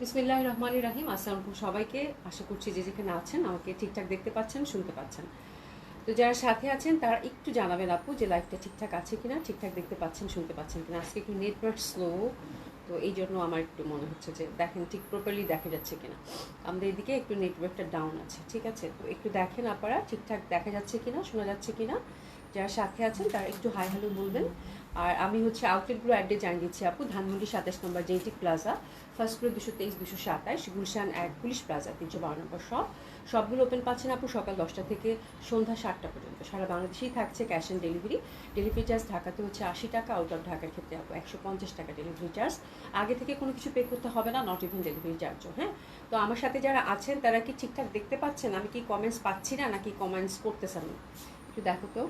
বিসমিল্লাহির রহমানির রহিম। আসসালামু আলাইকুম সবাইকে। আশা করছি যে যেখানে আছেন আমাকে ঠিকঠাক দেখতে পাচ্ছেন, শুনতে পাচ্ছেন। তো যারা সাথে আছেন তারা একটু জানাবেন আপু যে লাইভটা ঠিকঠাক আছে কিনা, ঠিকঠাক দেখতে পাচ্ছেন, শুনতে পাচ্ছেন কিনা। আজকে একটু নেটওয়ার্ক স্লো, তো এই জন্য আমার একটু মনে হচ্ছে যে দেখেন ঠিক প্রপারলি দেখা যাচ্ছে কিনা। আমাদের এদিকে একটু নেটওয়ার্কটা ডাউন আছে, ঠিক আছে? তো একটু দেখেন আপনারা ঠিকঠাক দেখা যাচ্ছে কিনা, শোনা যাচ্ছে কিনা। যারা সাথে আছেন তারা একটু হাই হ্যালো বলবেন। আর আমি হচ্ছে আউটলেটগুলো অ্যাড্রেস জানিয়ে দিচ্ছি আপু। ধানমন্ডি 27 নম্বর জেইটিক plaza, first floor 223 227, Gulshan 1 police plaza 312 নম্বর সবগুলো ওপেন পাচ্ছেন আপু সকাল 10টা থেকে সন্ধ্যা 7টা পর্যন্ত। সারা বাংলাদেশেই থাকছে cash on delivery. Delivery charge ঢাকাতে হচ্ছে 80 টাকা, আউট অফ ঢাকার ক্ষেত্রে আপু 150 টাকা ডেলিভারি চার্জ। আগে থেকে কোনো কিছু পে করতে হবে না, নট ইভেন ডেলিভারি চার্জও। হ্যাঁ, তো আমার সাথে যারা আছেন তারা কি ঠিকঠাক দেখতে পাচ্ছেন? আমি কি কমেন্টস পাচ্ছি না নাকি কমেন্টস করতেছেন না? একটু দেখো তো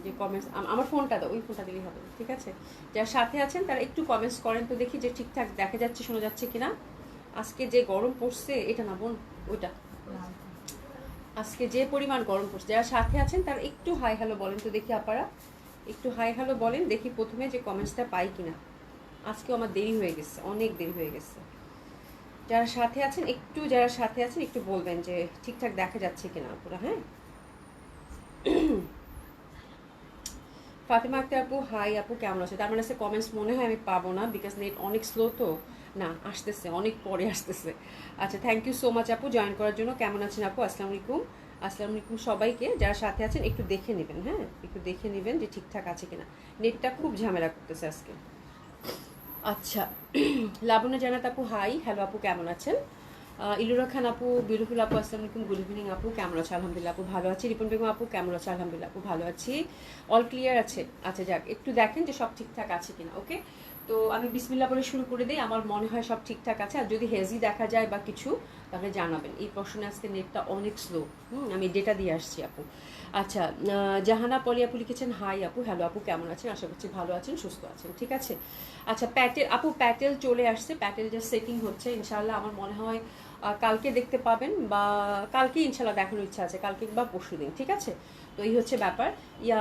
যে কমেন্টস। আমার ফোনটা দাও, ওই ফোনটা দিলেই হবে, ঠিক আছে? যারা সাথে আছেন তারা একটু কমেন্টস করেন তো দেখি যে ঠিকঠাক দেখা যাচ্ছে, শোনা যাচ্ছে কিনা। আজকে যে গরম পড়ছে, এটা না বোন, ওইটা। আজকে যে পরিমাণ গরম পড়ছে, যারা সাথে আছেন তারা একটু হাই হ্যালো বলেন তো দেখি আপনারা। একটু হাই হ্যালো বলেন দেখি প্রথমে যে কমেন্টসটা পাই কিনা। আজকেও আমার দেরি হয়ে গেছে, অনেক দেরি হয়ে গেছে। যারা সাথে আছেন একটু, যারা সাথে আছেন একটু বলবেন যে ঠিকঠাক দেখা যাচ্ছে কিনা আপনারা। হ্যাঁ, ফাতেমা আক্তার আপু হাই আপু, কেমন আছে? তার মানে আছে কমেন্টস মনে হয় আমি পাবো না, বিকজ নেট অনেক স্লো তো। না, আসতেছে, অনেক পরে আসতেছে। আচ্ছা, থ্যাংক ইউ সো মাচ আপু জয়েন করার জন্য। কেমন আছেন আপু? আসসালামু আলাইকুম। আসসালামু আলাইকুম সবাইকে। যারা সাথে আছেন একটু দেখে নেবেন, হ্যাঁ একটু দেখে নেবেন যে ঠিকঠাক আছে কিনা। নেটটা খুব ঝামেলা করতেছে আজকে। আচ্ছা, লাবণ্য জানাত আপু হাই, হ্যালো আপু, কেমন আছেন? ইলুরা খান আপু, বিউটিফুল আপু, আসসালামু আলাইকুম, গুড ইভিনিং আপু, কেমন আছে? আলহামদুলিল্লাহ আপু ভালো আছি। রিপন বেগম আপু কেমন আছে? আলহামদুলিল্লাহ আপু ভালো আছি। অল ক্লিয়ার আছে? আচ্ছা যাক, একটু দেখেন যে সব ঠিকঠাক আছে কিনা। ওকে, তো আমি বিসমিল্লাহ বলে শুরু করে দিই। আমার মনে হয় সব ঠিকঠাক আছে, আর যদি হেজি দেখা যায় বা কিছু তাহলে জানাবেন। এই প্রশ্নে আজকে নেটটা অনেক স্লো। আমি ডেটা দিয়ে আসছি আপু। আচ্ছা, জাহানা পলি আপু লিখেছেন হাই আপু, হ্যালো আপু, কেমন আছেন? আশা করছি ভালো আছেন, সুস্থ আছেন, ঠিক আছে। আচ্ছা, প্যাটেল আপু, প্যাটেল চলে আসছে, প্যাটেল যে সেটিং হচ্ছে ইনশাআল্লাহ। আমার মনে হয় কালকে দেখতে পাবেন, বা কালকে ইনশাআল্লাহ দেখানোর ইচ্ছা আছে, কালকে বা পরশু দিন, ঠিক আছে। তো এই হচ্ছে ব্যাপার। ইয়া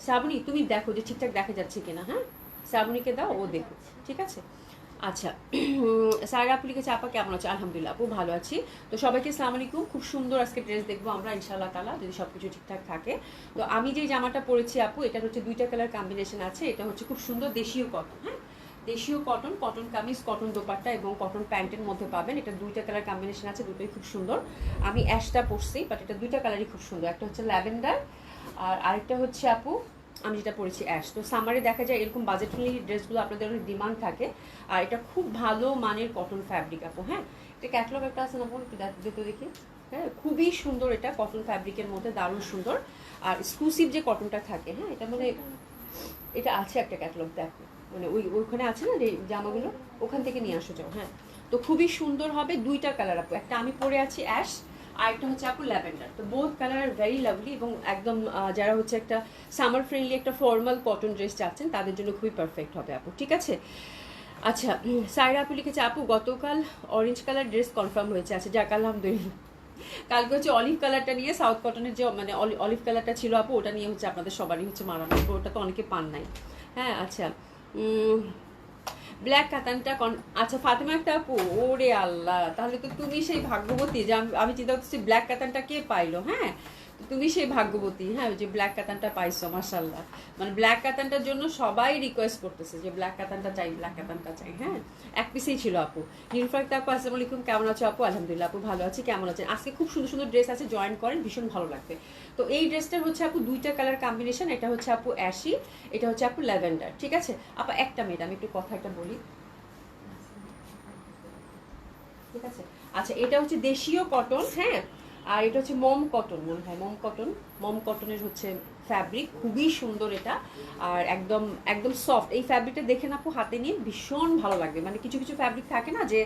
শ্রাবণী, তুমি দেখো যে ঠিকঠাক দেখা যাচ্ছে কিনা। হ্যাঁ, শ্রাবণীকে দাও, ও দেখো, ঠিক আছে। আচ্ছা, সারা আপু লিখেছে আপা কেমন আছে? আলহামদুলিল্লাহ আপু ভালো আছি। তো সবাইকে আসসালামু আলাইকুম। খুব সুন্দর আজকে ড্রেস দেখবো আমরা ইনশাআল্লাহ তাআলা, যদি সব কিছু ঠিকঠাক থাকে। তো আমি যে জামাটা পরেছি আপু, এটা হচ্ছে দুইটা কালার কম্বিনেশন আছে। এটা হচ্ছে খুব সুন্দর দেশীয় কটন। হ্যাঁ, দেশীয় cotton, cotton kameez, cotton dupatta এবং কটন প্যান্টের মধ্যে পাবেন। এটা দুইটা কালার কম্বিনেশন আছে, দুটোই খুব সুন্দর। আমি অ্যাশটা পরছি, বাট এটা দুইটা কালারই খুব সুন্দর। একটা হচ্ছে ল্যাভেন্ডার, আর আরেকটা হচ্ছে আপু আমি যেটা পরেছি অ্যাশ। তো সামারে দেখা যায় এরকম বাজেট ফ্রেন্ডলি ড্রেসগুলো আপনাদের অনেক ডিমান্ড থাকে। আর এটা খুব ভালো মানের কটন ফ্যাব্রিক আপু। হ্যাঁ, এটা ক্যাটলগ একটা আছে না বোন, একটু দেখতে দেখি। হ্যাঁ, খুবই সুন্দর, এটা কটন ফ্যাব্রিকের মধ্যে দারুণ সুন্দর। আর এক্সক্লুসিভ যে কটনটা থাকে, হ্যাঁ এটা মানে এটা আছে একটা ক্যাটলগ, দেখো মানে ওইখানে আছে না যে জামাগুলো, ওখান থেকে নিয়ে আসো যাও। হ্যাঁ, তো খুবই সুন্দর হবে। দুইটা কালার আপু, একটা আমি পরে আছি অ্যাশ, আর একটা হচ্ছে আপু ল্যাভেন্ডার। তো বোথ কালার ভেরি লাভলি, এবং একদম যারা হচ্ছে একটা সামার ফ্রেন্ডলি একটা ফর্মাল কটন ড্রেস চাচ্ছেন তাদের জন্য খুবই পারফেক্ট হবে আপু, ঠিক আছে। আচ্ছা, সাইরা আপু লিখেছে আপু গতকাল অরেঞ্জ কালার ড্রেস কনফার্ম হয়েছে। আচ্ছা যাক, আলহামদুলিল্লাহ। কালকে হচ্ছে অলিভ কালারটা নিয়ে, সাউথ কটনের যে মানে অলিভ কালারটা ছিল আপু, ওটা নিয়ে হচ্ছে আপনাদের সবারই হচ্ছে মারানো, ওটা তো অনেকে পান নাই। হ্যাঁ, আচ্ছা, ব্ল্যাক কাতানটা আচ্ছা ফাতেমা একটা আপু, ওরে আল্লাহ, তাহলে তো তুমি সেই ভাগ্যবতী যে আমি চিন্তা করতেছি ব্ল্যাক কাতানটা কে পাইলো। হ্যাঁ, তুমি সেই ভাগ্যবতী, হ্যাঁ যে ব্ল্যাক কাতানটা পাইছো, মাশাআল্লাহ। মানে ব্ল্যাক কাতানটার জন্য সবাই রিকোয়েস্ট করতেছে যে ব্ল্যাক কাতানটা চাই, ব্ল্যাক কাতানটা চাই। হ্যাঁ, এক পিসেই ছিল আপু। নিরুফাক্তা আপু আসসালামু আলাইকুম, কেমন আছো আপু? আলহামদুলিল্লাহ আপু ভালো আছি, কেমন আছেন? আজকে খুব সুন্দর সুন্দর ড্রেস আছে, জয়েন করেন, ভীষণ ভালো লাগবে। তো এই ড্রেসটার হচ্ছে আপু দুইটা কালার কম্বিনেশন, এটা হচ্ছে আপু অ্যাশি, এটা হচ্ছে আপু ল্যাভেন্ডার, ঠিক আছে। আপা একটা মিনিট, আমি একটু কথা একটা বলি, ঠিক আছে। আচ্ছা, এটা হচ্ছে দেশীয় কটন, হ্যাঁ, আর এটা হচ্ছে মম কটন, মনে হয় মম কটন। মম কটনের হচ্ছে ফ্যাব্রিক, খুবই সুন্দর এটা। আর একদম একদম সফট। এই ফ্যাব্রিকটা দেখে না আপু হাতে নিয়ে ভীষণ ভালো লাগবে। মানে কিছু কিছু ফ্যাব্রিক থাকে না যে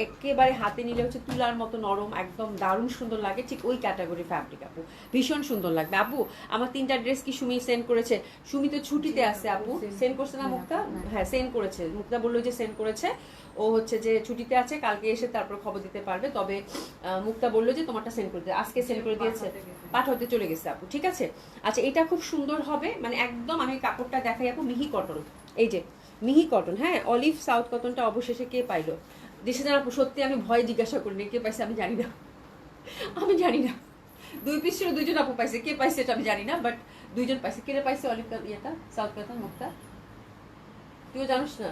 একেবারে হাতে নিলে হচ্ছে তুলার মতো নরম, একদম দারুণ সুন্দর লাগে, ঠিক ওই ক্যাটাগরি ফ্যাব্রিক আপু, ভীষণ সুন্দর লাগবে আপু। আমার তিনটা ড্রেস কি সুমি সেন্ড করেছে? সুমি তো ছুটিতে আছে আপু, সেন্ড করছে না মুক্তা? হ্যাঁ সেন্ড করেছে, মুক্তা বললো যে সেন্ড করেছে। ও হচ্ছে যে ছুটিতে আছে, কালকে এসে তারপর খবর দিতে পারবে। তবে মুক্তা বললো যে তোমারটা সেন্ড করে দিতে, আজকে সেন্ড করে দিয়েছে, পাঠাতে চলে গেছে আপু, ঠিক আছে। আচ্ছা, এটা খুব সুন্দর হবে, মানে একদম আমি কাপড়টা দেখাই আপু, মিহি কটন, এই যে মিহি কটন। হ্যাঁ, অলিভ সাউথ কটনটা অবশেষে কে পাইলো? দেশে জানা সত্যি আমি ভয় জিজ্ঞাসা করিনি কে পাইছে আমি জানি না, আমি জানি না। 2 পিস ছিল, 2জন আপু পাইছে, কে পাইছে এটা আমি জানি না, বাট 2জন পাইছে। কে পাইছে অলিভ ইয়েটা সাউথ কাতার মুখটা, তুইও জানিস না?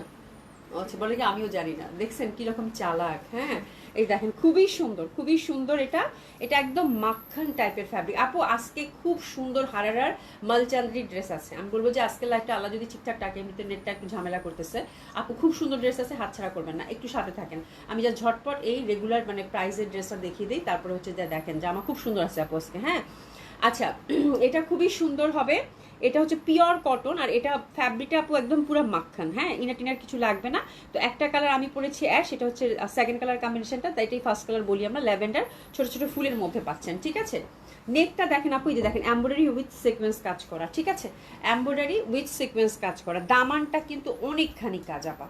আচ্ছা, বলে কি আমিও জানি না। দেখছেন কিরকম চালাক। হ্যাঁ, এই দেখেন খুবই সুন্দর, খুবই সুন্দর। এটা এটা একদম মাখন টাইপের ফ্যাব্রিক আপু। আজকে খুব সুন্দর হারারার মালচান্দ্রি ড্রেস আছে। আমি বলবো যে আজকে লাইফটা আল্লাহ যদি ঠিকঠাক টাকে, এমনিতে নেটটা একটু ঝামেলা করতেছে আপু, খুব সুন্দর ড্রেস আছে, হাতছাড়া করবেন না, একটু সাথে থাকেন। আমি যা ঝটপট এই রেগুলার মানে প্রাইসের ড্রেসটা দেখিয়ে দিই, তারপরে হচ্ছে যে দেখেন জামা খুব সুন্দর আছে আপু আজকে। হ্যাঁ, আচ্ছা, এটা খুবই সুন্দর হবে। এটা হচ্ছে পিওর কটন, আর এটা ফ্যাব্রিকটা আপু একদম পুরো মাখন। হ্যাঁ, ইনার টিনার কিছু লাগবে না। তো একটা কালার আমি পরেছি অ্যাশ, এটা হচ্ছে সেকেন্ড কালার কম্বিনেশনটা, তাই এটাই ফার্স্ট কালার বলি আমরা, ল্যাভেন্ডার, ছোট ছোট ফুলের মধ্যে পাচ্ছেন। ঠিক আছে, নেকটা দেখেন আপু, এই যে দেখেন এমব্রয়ডারি উইথ সিকোয়েন্স কাজ করা। ঠিক আছে, এমব্রয়ডারি উইথ সিকোয়েন্স কাজ করা। দামানটা কিন্তু অনেকখানি কাজ আপা,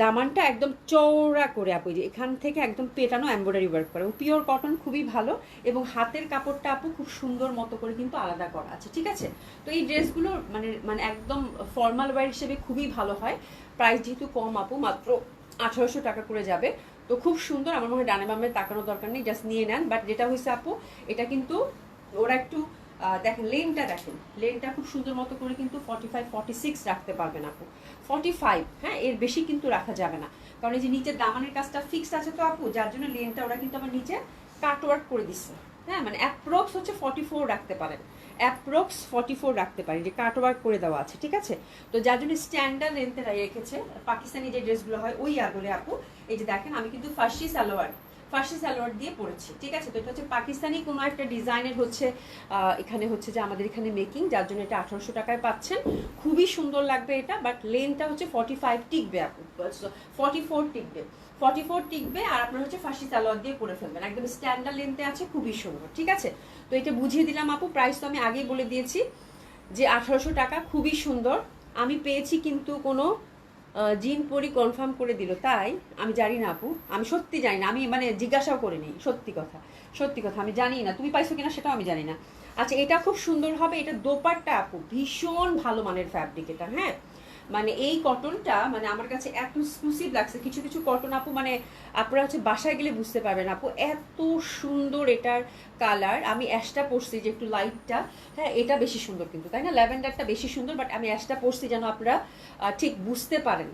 দামানটা একদম চওড়া করে আপু, যে এখান থেকে একদম পেটানো এমব্রয়ডারি ওয়ার্ক করে, এবং পিওর কটন খুবই ভালো, এবং হাতের কাপড়টা আপু খুব সুন্দর মতো করে কিন্তু আলাদা করা আছে। ঠিক আছে, তো এই ড্রেসগুলো মানে মানে একদম ফর্মাল ওয়্যার হিসেবে খুবই ভালো হয়। প্রাইস যেহেতু কম আপু, মাত্র 1800 টাকা করে যাবে। তো খুব সুন্দর, আমার মনে হয় ডানে বামে তাকানোর দরকার নেই, জাস্ট নিয়ে নেন। বাট যেটা হয়েছে আপু, এটা কিন্তু ওরা একটু দেখেন লেনটা, দেখেন লেনটা খুব সুন্দর মতো করে কিন্তু 45-46 রাখতে পারবেন আপু, 45। হ্যাঁ, এর বেশি কিন্তু রাখা যাবে না, কারণ এই যে নিচের দামানের কাজটা ফিক্সড আছে তো আপু, যার জন্য লেনটা ওরা কিন্তু আমার নিচে কাটওয়ার্ক করে দিচ্ছে। হ্যাঁ, মানে অ্যাপ্রক্স হচ্ছে 44 রাখতে পারেন, অ্যাপ্রক্স 44 রাখতে পারেন, যে কাটওয়ার্ক করে দেওয়া আছে। ঠিক আছে, তো যার জন্য স্ট্যান্ডার্ড লেন্থে রেখেছে। পাকিস্তানি যে ড্রেসগুলো হয় ওই আগলে আপু, এই যে দেখেন আমি কিন্তু ফার্সি সালোয়ার দিয়ে পরেছি। ঠিক আছে, তো এটা হচ্ছে পাকিস্তানি কোনো একটা ডিজাইনের হচ্ছে এখানে হচ্ছে যে আমাদের এখানে মেকিং, যার জন্য এটা 1800 টাকায় পাচ্ছেন। খুবই সুন্দর লাগবে এটা, বাট লেনটা হচ্ছে 45 টিকবে আপু, 44 টিকবে, 44 টিকবে। আর আপনার হচ্ছে ফার্সি সালোয়ার দিয়ে পরে ফেলবেন, একদম স্ট্যান্ডার্ড লেন্থে আছে, খুবই সুন্দর। ঠিক আছে, তো এটা বুঝিয়ে দিলাম আপু। প্রাইস তো আমি আগেই বলে দিয়েছি যে 1800 টাকা, খুবই সুন্দর। আমি পেয়েছি কিন্তু কোনো জিন পরি কনফার্ম করে দিল, তাই আমি জানি না আপু, আমি সত্যি জানি না, আমি মানে জিজ্ঞাসাও করিনি, সত্যি কথা, সত্যি কথা আমি জানি না তুমি পাইছো কিনা সেটাও আমি জানি না। আচ্ছা, এটা খুব সুন্দর হবে। এটা দোপাট্টা আপু ভীষণ ভালো মানের ফ্যাব্রিক এটা। হ্যাঁ, মানে এই কটনটা মানে আমার কাছে এত এক্সক্লুসিভ লাগছে। কিছু কিছু কটন আপু মানে আপনারা হচ্ছে বাসায় গেলে বুঝতে পারবেন আপু, এত সুন্দর এটার কালার। আমি অ্যাশটা পরছি যে একটু লাইটটা, হ্যাঁ এটা বেশি সুন্দর কিন্তু, তাই না? ল্যাভেন্ডারটা বেশি সুন্দর, বাট আমি অ্যাশটা পরছি যেন আপনারা ঠিক বুঝতে পারেন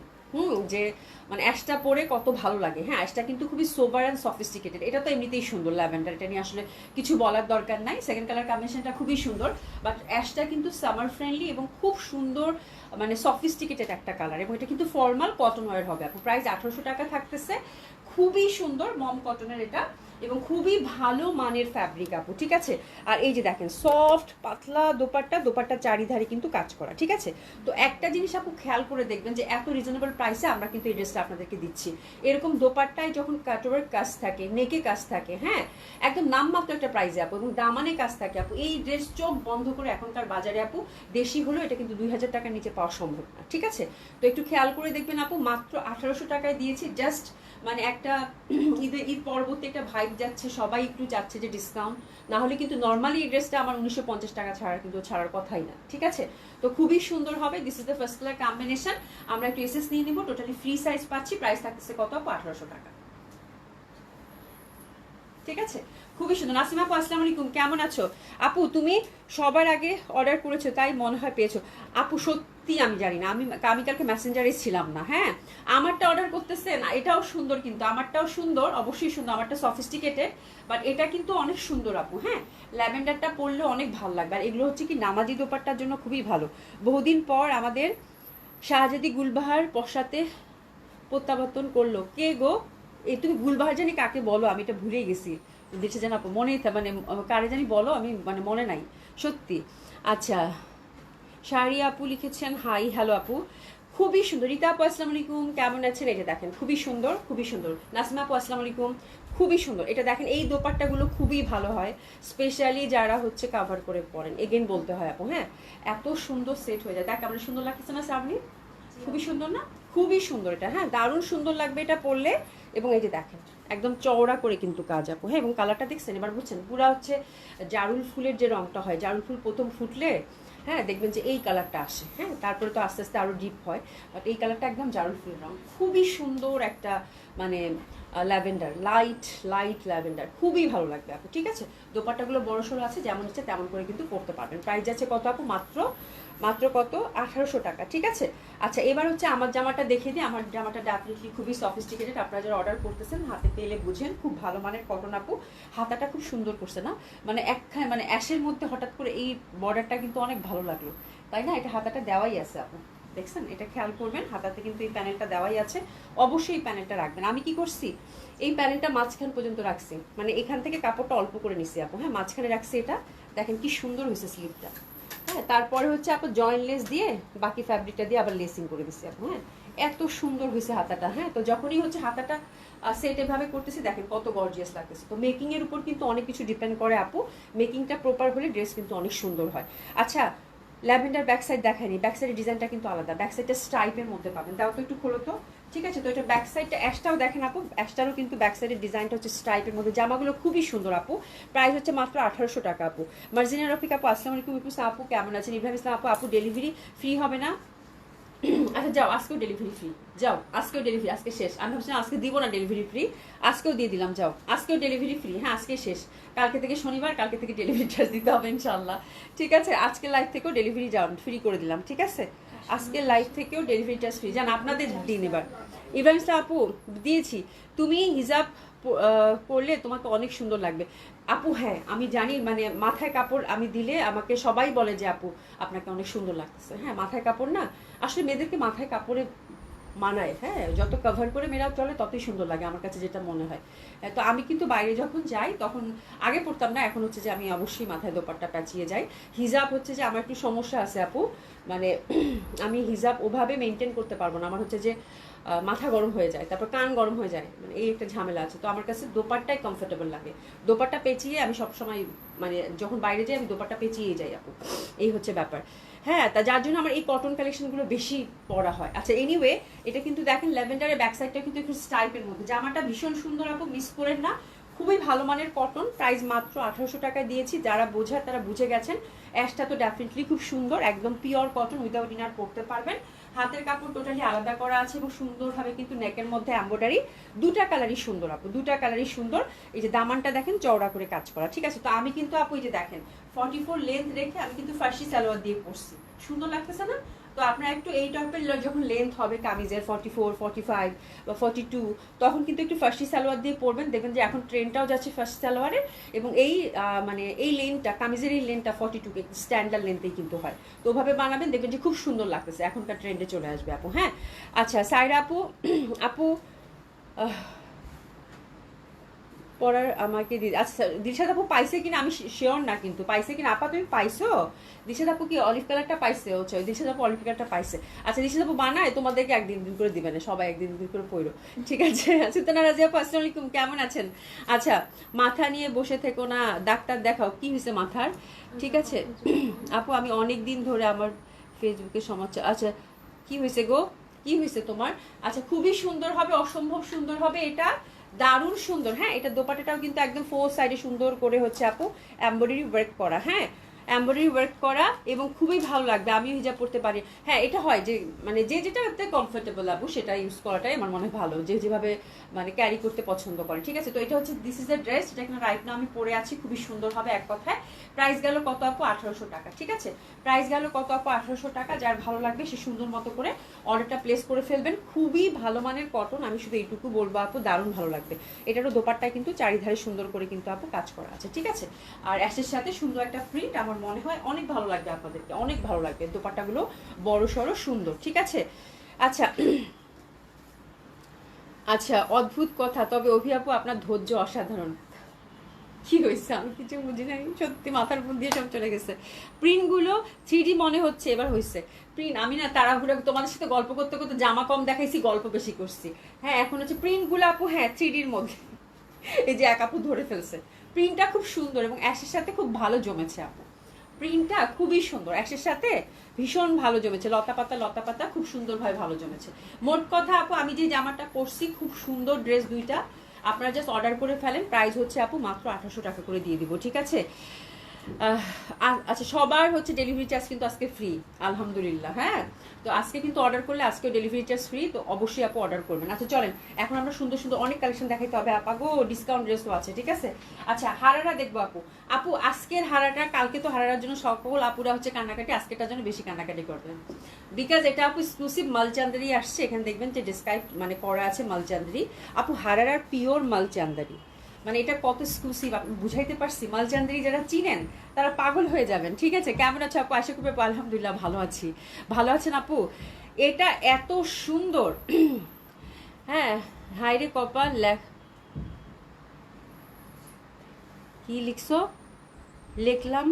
যে মানে অ্যাশটা পরে কত ভালো লাগে। হ্যাঁ, অ্যাশটা কিন্তু খুবই সোবার অ্যান্ড সফিস্টিকেটেড। এটা তো এমনিতেই সুন্দর ল্যাভেন্ডার, এটা নিয়ে আসলে কিছু বলার দরকার নাই। সেকেন্ড কালার কম্বিনেশনটা খুবই সুন্দর, বাট অ্যাশটা কিন্তু সামার ফ্রেন্ডলি এবং খুব সুন্দর মানে সফিস্টিকেটেড একটা কালার, এবং এটা কিন্তু ফর্মাল কটন ওয়্যার হবে আপু। প্রাইস 1800 টাকা থাকতেছে। খুবই সুন্দর মম কটনের এটা, এবং খুবই ভালো মানের ফ্যাব্রিক আপু। ঠিক আছে, আর এই যে দেখেন সফট পাতলা দোপাট্টা চারিধারে কিন্তু কাজ করা। ঠিক আছে, তো একটা জিনিস আপু খেয়াল করে দেখবেন যে এত রিজনেবল প্রাইসে আমরা কিন্তু এই ড্রেসটা আপনাদেরকে দিচ্ছি। এরকম দোপাট্টায় যখন কাটওয়ার্ক কাজ থাকে, নেকে কাজ থাকে, হ্যাঁ একদম নামমাত্র একটা প্রাইসে আপু, এবং দামানে কাজ থাকে আপু, এই ড্রেস চোখ বন্ধ করে এখনকার বাজারে আপু দেশি হলেও এটা কিন্তু 2000 টাকার নিচে পাওয়া সম্ভব না। ঠিক আছে, তো একটু খেয়াল করে দেখবেন আপু, মাত্র 1800 টাকায় দিয়েছি। জাস্ট মানে একটা ঈদ পরবর্তী একটা ভাইব যাচ্ছে, সবাই একটু যাচ্ছে যে ডিসকাউন্ট, না হলে কিন্তু নর্মালি এই ড্রেসটা আমার 1950 টাকা ছাড়া কিন্তু ছাড়ার কথাই না। ঠিক আছে, তো খুবই সুন্দর হবে। This is the first colour combination. আমরা একটু এসএস নিয়ে নিব, টোটালি ফ্রি সাইজ পাচ্ছি। প্রাইস থাকতেছে কত আপু? 1800 টাকা। ঠিক আছে, খুবই সুন্দর। নাসিমা আপু আসসালামু আলাইকুম, কেমন আছো আপু? তুমি সবার আগে অর্ডার করেছো তাই মনে হয় পেয়েছো আপু। সত্যি আমি জানি না, আমি কালকে মেসেঞ্জারে ছিলাম না। হ্যাঁ, আমারটা অর্ডার করতেছেন, এটাও সুন্দর কিন্তু, আমারটাও সুন্দর, অবশ্যই সুন্দর, আমারটা সফিস্টিকেটেড, বাট এটা কিন্তু অনেক সুন্দর আপু। হ্যাঁ, ল্যাভেন্ডারটা পরলে অনেক ভালো লাগবে। আর এগুলো হচ্ছে কি নামাজি দোপাট্টার জন্য খুবই ভালো। বহুদিন পর আমাদের শাহজাদি গুলবাহার পশ্চাতে প্রত্যাবর্তন করলো। কে গো? এই তুমি গুলবাহার জানি কাকে বলো, আমি এটা ভুলেই গেছি। দেখছে জানো আপু, মনেই মানে কারে জানি বলো, আমি মানে মনে নাই সত্যি। আচ্ছা, শাড়ি আপু লিখেছেন হাই, হ্যালো আপু, খুবই সুন্দর। রীতা আপু আসসালামু আলাইকুম, কেমন আছেন? এটা দেখেন খুবই সুন্দর, খুবই সুন্দর। নাসিমা আপু আসসালামু আলাইকুম, খুবই সুন্দর। এটা দেখেন এই দোপাট্টাগুলো খুবই ভালো হয়, স্পেশালি যারা হচ্ছে কাভার করে পরেন, এগেন বলতে হয় আপু। হ্যাঁ, এত সুন্দর সেট হয়ে যায়, দেখ আমরা সুন্দর লাগতেছে না সামনে? খুবই সুন্দর না? খুবই সুন্দর এটা। হ্যাঁ, দারুণ সুন্দর লাগবে এটা পরলে। এবং এই যে দেখেন একদম চওড়া করে কিন্তু কাজ আপু। হ্যাঁ, এবং কালারটা দেখছেন এবার, বুঝছেন পুরা হচ্ছে জারুল ফুলের যে রংটা হয়, জারুল ফুল প্রথম ফুটলে হ্যাঁ, দেখবেন যে এই কালারটা আসে। হ্যাঁ, তারপরে তো আস্তে আস্তে আরও ডিপ হয়, বাট এই কালারটা একদম জারুল ফুল রং, খুবই সুন্দর একটা মানে ল্যাভেন্ডার, লাইট লাইট ল্যাভেন্ডার, খুবই ভালো লাগবে আপু। ঠিক আছে, দোপাট্টাগুলো বড় সড়ো আছে, যেমন হচ্ছে তেমন করে কিন্তু পড়তে পারবেন। প্রাইস আছে কত আপু? মাত্র মাত্র কত? 1800 টাকা। ঠিক আছে, আচ্ছা এবার হচ্ছে আমার জামাটা দেখিয়ে দিই। আমার জামাটা ডেফিনেটলি খুবই সফিস্টিকেটেড, আপনারা যারা অর্ডার করতেছেন হাতে পেলে বুঝেন, খুব ভালো মানের কটন আপু। হাতাটা খুব সুন্দর করছে না, মানে মানে অ্যাশের মধ্যে হঠাৎ করে এই বর্ডারটা কিন্তু অনেক ভালো লাগলো, তাই না? এটা হাতাটা দেওয়াই আছে আপু, দেখছেন? এটা খেয়াল করবেন, হাতাতে কিন্তু এই প্যানেলটা দেওয়াই আছে। অবশ্যই এই প্যানেলটা রাখবেন। আমি কি করছি, এই প্যানেলটা মাঝখান পর্যন্ত রাখছি, মানে এখান থেকে কাপড়টা অল্প করে নিছি আপু। হ্যাঁ, মাঝখানে রাখছি। এটা দেখেন কি সুন্দর হয়েছে স্লিপটা। হ্যাঁ, তারপরে হচ্ছে আপু জয়েন্ট লেস দিয়ে বাকি ফ্যাব্রিকটা দিয়ে আবার লেসিং করে দিচ্ছি আপু। হ্যাঁ, এত সুন্দর হয়েছে হাতাটা। হ্যাঁ, তো যখনই হচ্ছে হাতাটা সেট এভাবে করতেছি, দেখেন কত গর্জিয়াস লাগতেছে। তো মেকিং এর উপর কিন্তু অনেক কিছু ডিপেন্ড করে আপু, মেকিংটা প্রপার হলে ড্রেস কিন্তু অনেক সুন্দর হয়। আচ্ছা, ল্যাভেন্ডার ব্যাক সাইড দেখায়নি, ব্যাক সাইডের ডিজাইনটা কিন্তু আলাদা, ব্যাক সাইডটা স্ট্রাইপের মধ্যে পাবেন। তাও তো একটু খোলো তো। ঠিক আছে, তো এটা ব্যাক সাইডটা, অ্যাশটাও দেখেন আপু, অ্যাশটারও কিন্তু ব্যাক সাইডের ডিজাইনটা হচ্ছে স্ট্রাইপের মধ্যে। জামাগুলো খুবই সুন্দর আপু, প্রাইস হচ্ছে মাত্র 1800 টাকা আপু। মার্জিনা রফিক আপু আসসালামু আলাইকুম। আপু কেমন আছেন? ইব্রাহিম ইসলাম আপু, আপু ডেলিভারি ফ্রি হবে না? আচ্ছা যাও, আজকেও ডেলিভারি ফ্রি, যাও আজকেও ডেলিভারি, আজকে শেষ। আমি ভাবছিলাম আজকে দিব না ডেলিভারি ফ্রি, আজকেও দিয়ে দিলাম, যাও আজকেও ডেলিভারি ফ্রি। হ্যাঁ, আজকে শেষ, কালকে থেকে শনিবার, কালকে থেকে ডেলিভারি চার্জ দিতে হবে ইনশাল্লাহ। ঠিক আছে, আজকে লাইভ থেকেও ডেলিভারি যাও ফ্রি করে দিলাম। ঠিক আছে, আজকে লাইভ থেকেও ডেলিভারি চার্জ ফ্রি, জান আপনাদের দিন। এবার ইব্রাহিম ইসলাম আপু দিয়েছি, তুমি হিজাব করলে তোমাকে অনেক সুন্দর লাগবে আপু। হ্যাঁ আমি জানি, মানে মাথায় কাপড় আমি দিলে আমাকে সবাই বলে যে আপু আপনাকে অনেক সুন্দর লাগতেছে। হ্যাঁ, মাথায় কাপড় না, আসলে মেয়েদেরকে মাথায় কাপড়ে মানায়। হ্যাঁ, যত কভার করে মেয়েরা চলে ততই সুন্দর লাগে আমার কাছে, যেটা মনে হয়। তো আমি কিন্তু বাইরে যখন যাই তখন, আগে পড়তাম না, এখন হচ্ছে যে আমি অবশ্যই মাথায় দোপাট্টা প্যাঁচিয়ে যাই। হিজাব হচ্ছে যে আমার একটু সমস্যা আছে আপু, মানে আমি হিজাব ওভাবে মেনটেন করতে পারবো না। আমার হচ্ছে যে মাথা গরম হয়ে যায়, তারপর কান গরম হয়ে যায়, মানে এই একটা ঝামেলা আছে। তো আমার কাছে দোপাট্টাই কমফোর্টেবল লাগে। দোপাট্টা পেঁচিয়ে আমি সবসময়, মানে যখন বাইরে যাই আমি দোপাট্টা পেঁচিয়েই যাই আপু, এই হচ্ছে ব্যাপার। হ্যাঁ, তা যার জন্য আমার এই কটন কালেকশনগুলো বেশি পরা হয়। আচ্ছা এনিওয়ে, এটা কিন্তু দেখেন ল্যাভেন্ডারের ব্যাক সাইডটা কিন্তু একটু স্টাইপের মধ্যে, জামাটা ভীষণ সুন্দর আপু, মিস করেন না। খুবই ভালো মানের কটন, প্রাইস মাত্র 1800 টাকায় দিয়েছি। যারা বোঝার তারা বুঝে গেছেন। অ্যাশটা তো ডেফিনেটলি খুব সুন্দর, একদম পিওর কটন, উইদাউট ইনার পরতে পারবেন। হাতের কাপড় টোটালি আলাদা করা আছে এবং সুন্দরভাবে কিন্তু নেকের মধ্যে এমব্রয়ডারি, দুটা কালারই সুন্দর আপু, দুটা কালারই সুন্দর। এই যে দামানটা দেখেন চওড়া করে কাজ করা। ঠিক আছে, তো আমি কিন্তু আপু এই যে দেখেন 44 লেন্থ রেখে আমি কিন্তু ফার্সি সালোয়ার দিয়ে পরছি, সুন্দর লাগতেছে না? তো আপনার একটু এই টাইপের যখন লেন্থ হবে কামিজের 44, 45 বা 42, তখন কিন্তু একটু ফার্সি সালোয়ার দিয়ে পরবেন। দেখবেন যে এখন ট্রেন্ডটাও যাচ্ছে ফার্সি সালোয়ারের, এবং এই মানে এই লেন্থটা, কামিজের এই লেন্থটা 42 স্ট্যান্ডার্ড লেন্থেই কিন্তু হয়। তো ওভাবে বানাবেন, দেখবেন যে খুব সুন্দর লাগতেছে, এখনকার ট্রেন্ডে চলে আসবে আপু। হ্যাঁ, আচ্ছা সাইরা আপু, আপু পড়ার আমাকে আচ্ছা দিশাদ আপু পাইছে কিনা আমি শিওর না, কিন্তু পাইছে কিনা আপা, তুমি পাইছো? দিশাদ আপু কি অলিভ কালারটা পাইছে? হচ্ছে দিশাদ আপু অলিভ কালারটা পাইছে। আচ্ছা দিশাদ আপু বানায়, তোমাদেরকে একদিন দিন করে দিবে না, সবাই একদিন দিন করে পড়ো। ঠিক আছে, সুলতানা রাজিয়া আপু আসসালামু আলাইকুম, কেমন আছেন? আচ্ছা, মাথা নিয়ে বসে থেকো না, ডাক্তার দেখাও। কি হয়েছে মাথার? ঠিক আছে আপু, আমি অনেক দিন ধরে আমার ফেসবুকে সমস্যা। আচ্ছা কি হয়েছে গো, কি হয়েছে তোমার? আচ্ছা খুবই সুন্দর হবে, অসম্ভব সুন্দর হবে এটা, দারুণ সুন্দর। হ্যাঁ, এটা দোপাট্টাটাও কিন্তু একদম 4 সাইডে সুন্দর করে হচ্ছে আপু এমব্রয়ডারি ওয়ার্ক করা। হ্যাঁ, এমব্রয়ডারি ওয়ার্ক করা এবং খুবই ভালো লাগবে, আমিও হিজাব পড়তে পারি। হ্যাঁ, এটা হয় যে মানে যে যেটাতে কমফোর্টেবল আপু সেটা ইউজ করাটাই আমার মনে হয় ভালো, যে যেভাবে মানে ক্যারি করতে পছন্দ করেন। ঠিক আছে, তো এটা হচ্ছে দিস ইজ দ্য ড্রেস, এটা এখানে রাইট না আমি পরে আছি, খুবই সুন্দর হবে এক কথায়। প্রাইস গেল কত আপু? 1800 টাকা। ঠিক আছে, প্রাইস গেল কত আপু? 1800 টাকা। যার ভালো লাগবে সে সুন্দর মতো করে অর্ডারটা প্লেস করে ফেলবেন। খুবই ভালো মানের কটন, আমি শুধু এইটুকু বলবো আপু, দারুণ ভালো লাগবে। এটারও দোপাট্টায় কিন্তু চারিধারে সুন্দর করে কিন্তু আপু কাজ করা আছে। ঠিক আছে, আর অ্যাশের সাথে সুন্দর একটা প্রিন্ট, আমার মনে হয় অনেক ভালো লাগবে আপনাদেরকে, অনেক ভালো লাগবে। দোপাট্টাগুলো বড় সড়ো সুন্দর। ঠিক আছে, আচ্ছা আচ্ছা অদ্ভুত কথা, তবে অভি আপু আপনার ধৈর্য অসাধারণ। কি হয়েছে আমি কিছু বুঝি নাই, সত্যি মাথার উপর দিয়ে সব চলে গেছে। প্রিন্টগুলো 3D মনে হচ্ছে এবার হয়েছে প্রিন্ট। আমি না তাড়াহুড়ো তোমাদের সাথে গল্প করতে করতে জামা কম দেখাইছি, গল্প বেশি করছি। হ্যাঁ, এখন হচ্ছে প্রিন্টগুলো আপু, হ্যাঁ 3Dর মধ্যে। এই যে এক আপু ধরে ফেলছে, প্রিন্টটা খুব সুন্দর এবং অ্যাশের সাথে খুব ভালো জমেছে আপু। প্রিন্টটা খুবই সুন্দর, অ্যাশের সাথে ভীষণ ভালো জমেছে, লতা পাতা খুব সুন্দরভাবে ভালো জমেছে। মোট কথা আপু, আমি যে জামাটা পরছি খুব সুন্দর ড্রেস দুইটা, আপনারা জাস্ট অর্ডার করে ফেলেন। প্রাইস হচ্ছে আপু মাত্র 1800 টাকা করে দিয়ে দিব। ঠিক আছে, আচ্ছা, সবার হচ্ছে ডেলিভারি চার্জ কিন্তু আজকে ফ্রি, আলহামদুলিল্লাহ। হ্যাঁ, তো আজকে কিন্তু অর্ডার করলে আজকে ডেলিভারি চার্জ ফ্রি, তো অবশ্যই আপু অর্ডার করবেন। আচ্ছা চলেন, এখন আমরা সুন্দর সুন্দর অনেক কালেকশন দেখাইতে হবে আপা গো, ডিসকাউন্ট ড্রেসও আছে, ঠিক আছে। আচ্ছা হারারা দেখবো আপু। আপু আজকের হারাটা, কালকে তো হারার জন্য সকল আপুরা হচ্ছে কান্নাকাটি, আজকেরটার জন্য বেশি কান্নাকাটি করবেন, বিকজ এটা আপু এক্সক্লুসিভ মালচান্দারি আসছে। এখানে দেখবেন যে ডিসক্রাইব মানে করা আছে মালচান্দারি আপু, হারারার পিওর মালচান্দারি, মানে এটা কত এক্সক্লুসিভ আপনি বুঝাইতে পারছি। মালচান্দারি যারা চিনেন তারা পাগল হয়ে যাবেন, ঠিক আছে। কেমন আছে আপু? আশা করি আপু আলহামদুলিল্লাহ ভালো আছি। ভালো আছেন আপু? এটা এত সুন্দর হ্যাঁ, হাইরে কপাল কি লিখছো? লিখলাম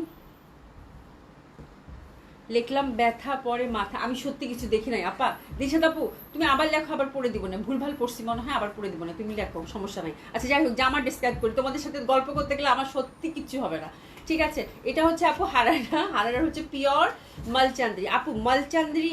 লিখলাম ব্যথা পরে মাথা। আমি সত্যি কিছু দেখি নাই আপা। দিশাদ আপু তুমি আবার লেখো, আবার পড়ে দিব না, ভুলভাল পড়ছি মনে হয়, আবার পড়ে দিব না, তুমি লেখো, সমস্যা নাই। আচ্ছা যাই হোক, জামা ডিসক্রাইব করি, তোমাদের সাথে গল্প করতে গেলে আমার সত্যি কিচ্ছু হবে না, ঠিক আছে। এটা হচ্ছে আপু হারারা, হারারা হচ্ছে পিওর মালচান্দ্রি আপু। মালচান্দ্রি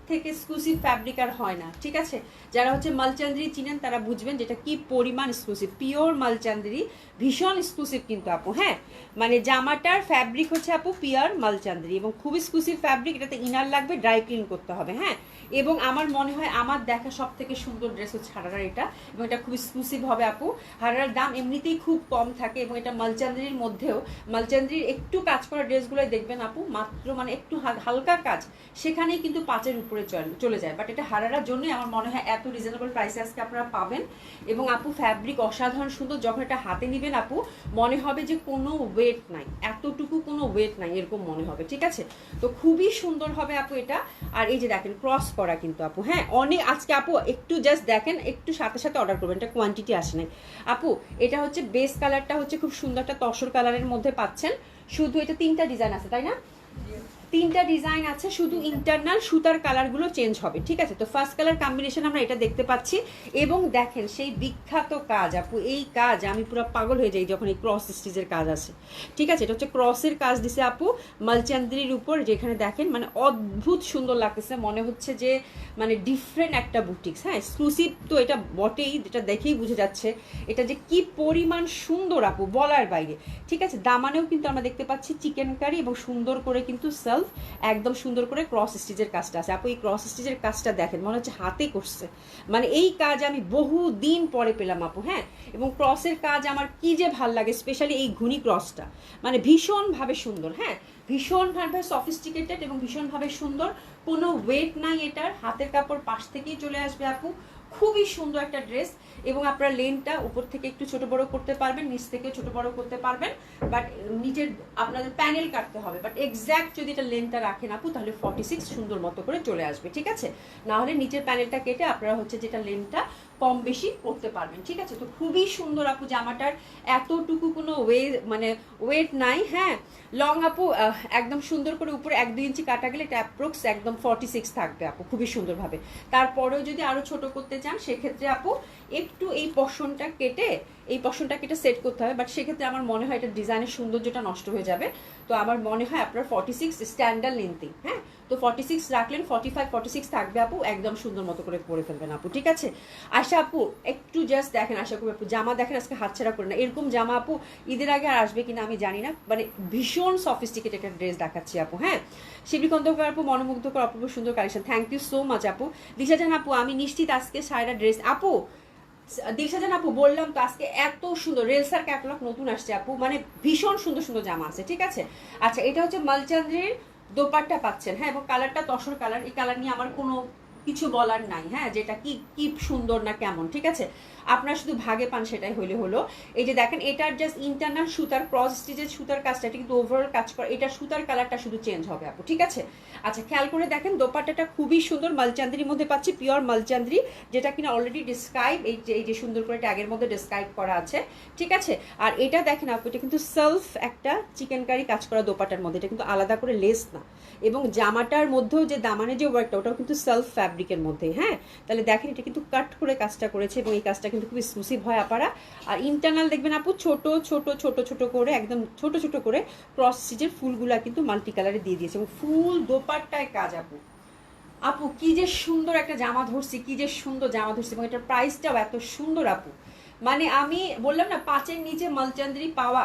থেকে এক্সক্লুসিভ ফ্যাব্রিক আর হয় না, ঠিক আছে। যারা হচ্ছে মালচান্দ্রি চিনেন তারা বুঝবেন যেটা কি পরিমাণ এক্সক্লুসিভ, পিওর মালচান্দ্রি, ভীষণ এক্সক্লুসিভ কিন্তু আপু। হ্যাঁ, মানে জামাটার ফ্যাব্রিক হচ্ছে আপু পিওর মালচান্দ্রি এবং খুব এক্সক্লুসিভ ফ্যাব্রিক। এটাতে ইনার লাগবে, ড্রাই ক্লিন করতে হবে। হ্যাঁ, এবং আমার মনে হয় আমার দেখা সব থেকে সুন্দর ড্রেস হচ্ছে হারারার এটা, এবং এটা খুব এক্সক্লুসিভ হবে আপু। হারারার দাম এমনিতেই খুব কম থাকে, এবং এটা মালচান্দ্রির মধ্যেও, মালচান্দ্রির একটু কাজ করা ড্রেসগুলোই দেখবেন আপু মাত্র মানে একটু হালকা কাজ, সেখানেই কিন্তু 5-এর উপরে চলে যায়। বাট এটা হারারার জন্যই আমার মনে হয় এত রিজনেবল প্রাইসে আজকে আপনারা পাবেন। এবং আপু ফ্যাব্রিক অসাধারণ সুন্দর, যখন এটা হাতে নিবেন আপু মনে হবে যে কোনো ওয়েট নাই, এতটুকু কোনো ওয়েট নাই এরকম মনে হবে, ঠিক আছে। তো খুবই সুন্দর হবে আপু এটা। আর এই যে দেখেন ক্রস করা কিন্তু আপু, হ্যাঁ অনেক আজকে আপু একটু জাস্ট দেখেন, একটু সাথে সাথে অর্ডার করবেন, এটা কোয়ান্টিটি আসে নাই আপু। এটা হচ্ছে বেস কালারটা হচ্ছে খুব সুন্দর একটা তসর কালারের মধ্যে পাচ্ছেন, শুধু এটা 3টা ডিজাইন আছে তাই না? 3টা ডিজাইন আছে, শুধু ইন্টারনাল সুতার কালারগুলো চেঞ্জ হবে, ঠিক আছে। তো ফার্স্ট কালার কম্বিনেশন আমরা এটা দেখতে পাচ্ছি, এবং দেখেন সেই বিখ্যাত কাজ আপু, এই কাজ আমি পুরো পাগল হয়ে যাই যখন এই ক্রস স্টিচের কাজ আছে, ঠিক আছে। এটা হচ্ছে ক্রসের কাজ দিছে আপু মালচান্দ্রির উপর, যেখানে দেখেন মানে অদ্ভুত সুন্দর লাগতেছে, মনে হচ্ছে যে মানে ডিফারেন্ট একটা বুটিক্স। হ্যাঁ, এক্সক্লুসিভ তো এটা বটেই, এটা দেখেই বুঝে যাচ্ছে এটা যে কি পরিমাণ সুন্দর আপু, বলার বাইরে, ঠিক আছে। দামানেও কিন্তু আমরা দেখতে পাচ্ছি চিকেন কারি, এবং সুন্দর করে কিন্তু একদম সুন্দর করে ক্রস স্টিচের কাজটা আছে আপু। এই ক্রস স্টিচের কাজটা দেখেন, মনে হচ্ছে হাতে করছে, মানে এই কাজ আমি বহু দিন পরে পেলাম আপু। হ্যাঁ, এবং ক্রসের কাজ আমার কি যে ভাল লাগে, স্পেশালি এই ঘুনি ক্রসটা, মানে ভীষণভাবে সুন্দর। হ্যাঁ, ভীষণভাবে সফিস্টিকেটেড এবং ভীষণভাবে সুন্দর, কোনো ওয়েট নাই এটার, হাতের কাপড় পাশ থেকেই চলে আসবে আপু। খুবই সুন্দর একটা ড্রেস, এবং আপনারা লেনটা উপর থেকে একটু ছোট বড় করতে পারবেন, নিচ থেকে ছোট বড় করতে পারবেন, বাট নিচের আপনাদের প্যানেল কাটতে হবে। বাট এক্স্যাক্ট যদি এটা লেনটা রাখেন আপু, তাহলে 46 সুন্দর মতো করে চলে আসবে, ঠিক আছে। না হলে নিচের প্যানেলটা কেটে আপনারা হচ্ছে যেটা লেনটা কম বেশি করতে পারবেন, ঠিক আছে। তো খুবই সুন্দর আপু, জামাটার এতটুকু কোনো মানে ওয়েট নাই। হ্যাঁ, লং আপু একদম সুন্দর করে উপরে 1-2 ইঞ্চি কাটা গেলে এটা অ্যাপ্রক্স একদম 46 থাকবে আপু, খুবই সুন্দরভাবে। তারপরেও যদি আরো ছোট করতে চান সেক্ষেত্রে আপু একটু এই পশনটা কেটে সেট করতে হবে, বাট সেক্ষেত্রে আমার মনে হয় এটা ডিজাইনের সৌন্দর্যটা নষ্ট হয়ে যাবে। তো আমার মনে হয় আপনার 46 স্ট্যান্ডার্ড লেন্থি। হ্যাঁ, তো 46 রাখলেন, 45-46 থাকবে আপু, একদম সুন্দর মতো করে পরে ফেলবেন আপু, ঠিক আছে। আশা আপু একটু জাস্ট দেখেন, আশা করি আপু জামা দেখেন, আজকে হাতছাড়া করে না, এরকম জামা আপু ঈদের আগে আর আসবে কিনা আমি জানি না, মানে ভীষণ সফিস্টিকেটেড একটা ড্রেস দেখাচ্ছি আপু। হ্যাঁ, শিবলি খন্দকার আপু মনোমুগ্ধকর অপূর্ব সুন্দর collection, thank you so much আপু। দিশা জান আপু আমি নিশ্চিত আজকে সায়রা ড্রেস আপু, দিশা জান আপু বললাম তো আজকে এত সুন্দর রেলসার ক্যাটালগ নতুন আসছে আপু, মানে ভীষণ সুন্দর সুন্দর জামা আছে, ঠিক আছে। আচ্ছা, এটা হচ্ছে মালচান্দ্রির দোপাট্টা পাচ্ছেন। হ্যাঁ, এবং কালারটা তসর কালার, এই কালার নিয়ে আমার কোনো কিছু বলার নাই। হ্যাঁ, যেটা কি কি সুন্দর না কেমন, ঠিক আছে, আপনার শুধু ভাগে পান সেটাই হইলে হলো। এই যে দেখেন, এটার জাস্ট ইন্টারনাল সুতার ক্রস স্টিচের সুতার কাজটা, এটা কিন্তু ওভারঅল কাজ করে, এটা সুতার কালারটা শুধু চেঞ্জ হবে আপু, ঠিক আছে। আচ্ছা, খেয়াল করে দেখেন দোপাট্টাটা খুবই সুন্দর, মালচান্দ্রির মধ্যে পাচ্ছি, পিওর মালচান্দ্রি, যেটা কিনা অলরেডি ডিসক্রাইব এই যে সুন্দর করে ট্যাগের মধ্যে ডিসক্রাইব করা আছে, ঠিক আছে। আর এটা দেখেন আপু, এটা কিন্তু সেলফ একটা চিকেন কারি কাজ করা দোপাট্টার মধ্যে, এটা কিন্তু আলাদা করে লেস না, এবং জামাটার মধ্যেও যে দামানে যে ওয়ার্কটা ওটাও কিন্তু সেলফ ফ্যাব্রিকের মধ্যে। হ্যাঁ, তাহলে দেখেন এটা কিন্তু কাট করে কাজটা করেছে, এবং এই কাজটা কিন্তু খুব এক্সক্লুসিভ হয় আপারা। আর ইন্টারনাল দেখবেন আপু ছোট ছোট ছোট ছোট করে, একদম ছোট ছোট করে ক্রস স্টিচের ফুলগুলা কিন্তু মাল্টি কালারে দিয়ে দিয়েছে, এবং ফুল দোপাট্টায় কাজ আপু। আপু কি যে সুন্দর একটা জামা ধরছি, কি যে সুন্দর জামা ধরছি, এবং এটার প্রাইসটাও এত সুন্দর আপু। মানে আমি বললাম না 5-এর নিচে মালচান্দ্রি পাওয়া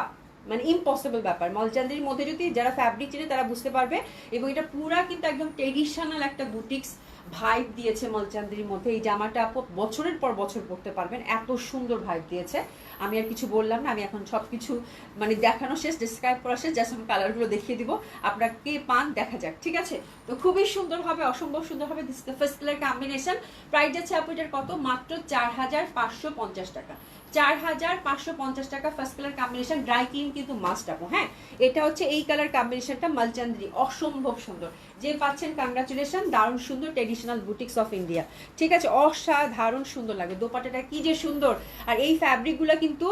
মানে ইম্পসিবল ব্যাপার। মলচান্দির মধ্যে যদি যারা ফ্যাব্রিক চেনে তারা বুঝতে পারবে। এবং এটা পুরা কিন্তু একদম ট্রেডিশনাল একটা বুটিক্স ভাইব দিয়েছে মলচান্দির মধ্যে। এই জামাটা আপু বছরের পর বছর পরতে পারবেন, এত সুন্দর ভাইব দিয়েছে। আমি আর কিছু বললাম না, আমি এখন সব কিছু মানে দেখানো শেষ, ডিসক্রাইব করা শেষ, জাস্ট আমি কালারগুলো দেখিয়ে দিব, আপনারা কে পান দেখা যাক, ঠিক আছে? তো খুবই সুন্দর হবে, অসম্ভব সুন্দর হবে। This the first colour combination. Price যাচ্ছে আপু এটার কত? মাত্র 4550 টাকা। 4550 টাকা first colour combination. Dry clean কিন্তু মাস্ট আপু। হ্যাঁ, এটা হচ্ছে এই কালার কম্বিনেশনটা মালচান্দ্রি, অসম্ভব সুন্দর। যে পাচ্ছেন কংগ্রাচুলেশন, দারুণ সুন্দর, ট্রেডিশনাল বুটিক্স অফ ইন্ডিয়া, ঠিক আছে? অসাধারণ সুন্দর লাগে, দোপাট্টাটা কি যে সুন্দর। আর এই ফ্যাব্রিকগুলো কিন্তু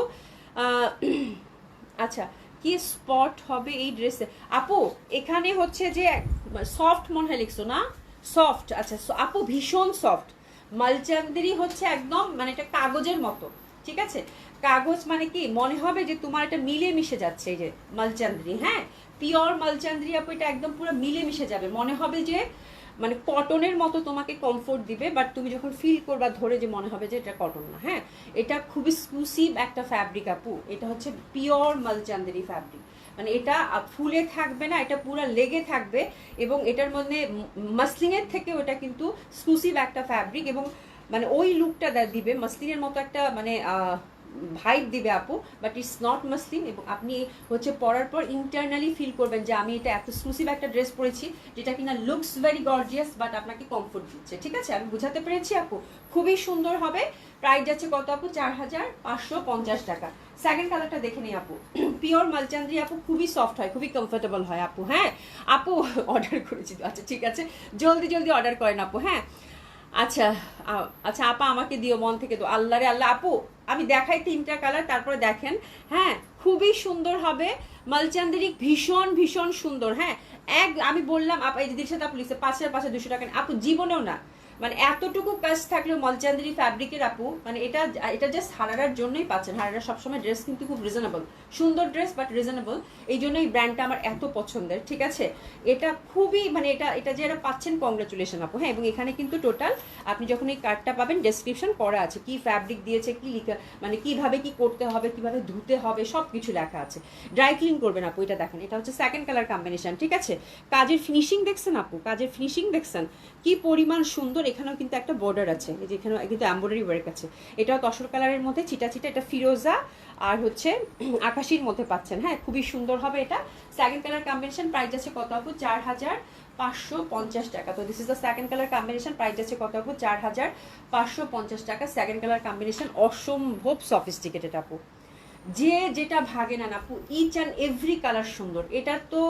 আচ্ছা কি স্পট হবে এই ড্রেসে আপু? এখানে হচ্ছে যে সফট মনে হয় লিখছো না? সফট, আচ্ছা আপু ভীষণ সফট। মালচান্দেরি হচ্ছে একদম মানে এটা কাগজের মতো, ঠিক আছে? কাগজ মানে কি মনে হবে যে তোমার এটা মিলে মিশে যাচ্ছে, এই যে মালচান্দ্রি, হ্যাঁ পিওর মালচান্দ্রি আপু, এটা একদম পুরো মিলে মিশে যাবে, মনে হবে যে মানে কটনের মতো তোমাকে কমফোর্ট দিবে, বাট তুমি যখন ফিল করবা ধরে যে মনে হবে যে এটা কটন না। হ্যাঁ, এটা খুব এক্সক্লুসিভ একটা ফ্যাব্রিক আপু, এটা হচ্ছে পিওর মালচান্দেরি ফ্যাব্রিক। মানে এটা ফুলে থাকবে না, এটা পুরো লেগে থাকবে। এবং এটার মধ্যে মাসলিনের থেকেও এটা কিন্তু এক্সক্লুসিভ একটা ফ্যাব্রিক, এবং মানে ওই লুকটা দিবে মাসলিনের মতো একটা মানে ভাইব দিবে আপু, বাট ইটস নট মাসলিন। এবং আপনি হচ্ছে পরার পর ইন্টারনালি ফিল করবেন যে আমি এটা এত এক্সক্লুসিভ একটা ড্রেস পরেছি যেটা কিনা লুকস ভেরি গর্জিয়াস, বাট আপনাকে কমফোর্ট দিচ্ছে, ঠিক আছে? আমি বুঝাতে পেরেছি আপু? খুবই সুন্দর হবে। প্রাইস যাচ্ছে কত আপু? 4550 টাকা। সেকেন্ড কালারটা দেখে নিই আপু। পিওর মালচান্দ্রি আপু, খুবই সফট হয়, খুবই কমফোর্টেবল হয় আপু। হ্যাঁ আপু অর্ডার করেছি, আচ্ছা ঠিক আছে, জলদি জলদি অর্ডার করেন আপু। হ্যাঁ আচ্ছা আচ্ছা আপা আমাকে দিও, মন থেকে তো আল্লাহ রে আল্লাহ। আপু আমি দেখাই তিনটা কালার, তারপরে দেখেন। হ্যাঁ খুবই সুন্দর হবে, মালচান্দেরি ভীষণ ভীষণ সুন্দর। হ্যাঁ আমি বললাম আপা এই দিদির সাথে আপু লিখছে 5200 টাকা, আপু জীবনেও না, মানে এতটুকু কাজ থাকলেও মলচান্দেরি ফ্যাব্রিকের আপু, মানে এটা জাস্ট হারারার জন্যই পাচ্ছেন। হারারা সবসময় ড্রেস কিন্তু খুব রিজনেবল, সুন্দর ড্রেস বাট রিজনেবল, এই জন্য এই ব্র্যান্ডটা আমার এত পছন্দের, ঠিক আছে? এটা খুবই মানে এটা যে এরা পাচ্ছেন, কংগ্রাচুলেশন আপু। হ্যাঁ, এবং এখানে কিন্তু টোটাল আপনি যখন এই কার্ডটা পাবেন ডেসক্রিপশন করা আছে, কি ফ্যাব্রিক দিয়েছে, কি লিখা, মানে কিভাবে কি করতে হবে, কিভাবে ধুতে হবে, সব কিছু লেখা আছে। ড্রাই ক্লিন করবেন আপু। এটা দেখেন, এটা হচ্ছে সেকেন্ড কালার কম্বিনেশন, ঠিক আছে? কাজের ফিনিশিং দেখছেন আপু, কাজের ফিনিশিং দেখছেন কি পরিমাণ সুন্দর। এখানেও কিন্তু একটা বর্ডার আছে, এই যে এখানেও কিন্তু এমব্রয়ডারি ওয়ার্ক আছে। এটাও তসর কালারের মধ্যে চিটা চিটা, এটা ফিরোজা আর হচ্ছে আকাশির মধ্যে পাচ্ছেন। হ্যাঁ খুবই সুন্দর হবে এটা। Second colour combination. প্রাইস আছে কত আপু? 4550 টাকা। তো this is the second colour combination. Price আছে কত আপু? 4550 টাকা। সেকেন্ড কালার কম্বিনেশন, অসম্ভব সফিস্টিকেটেড আপু, যে যেটা ভাগে না আপু, ইচ অ্যান্ড এভরি কালার সুন্দর। এটার তো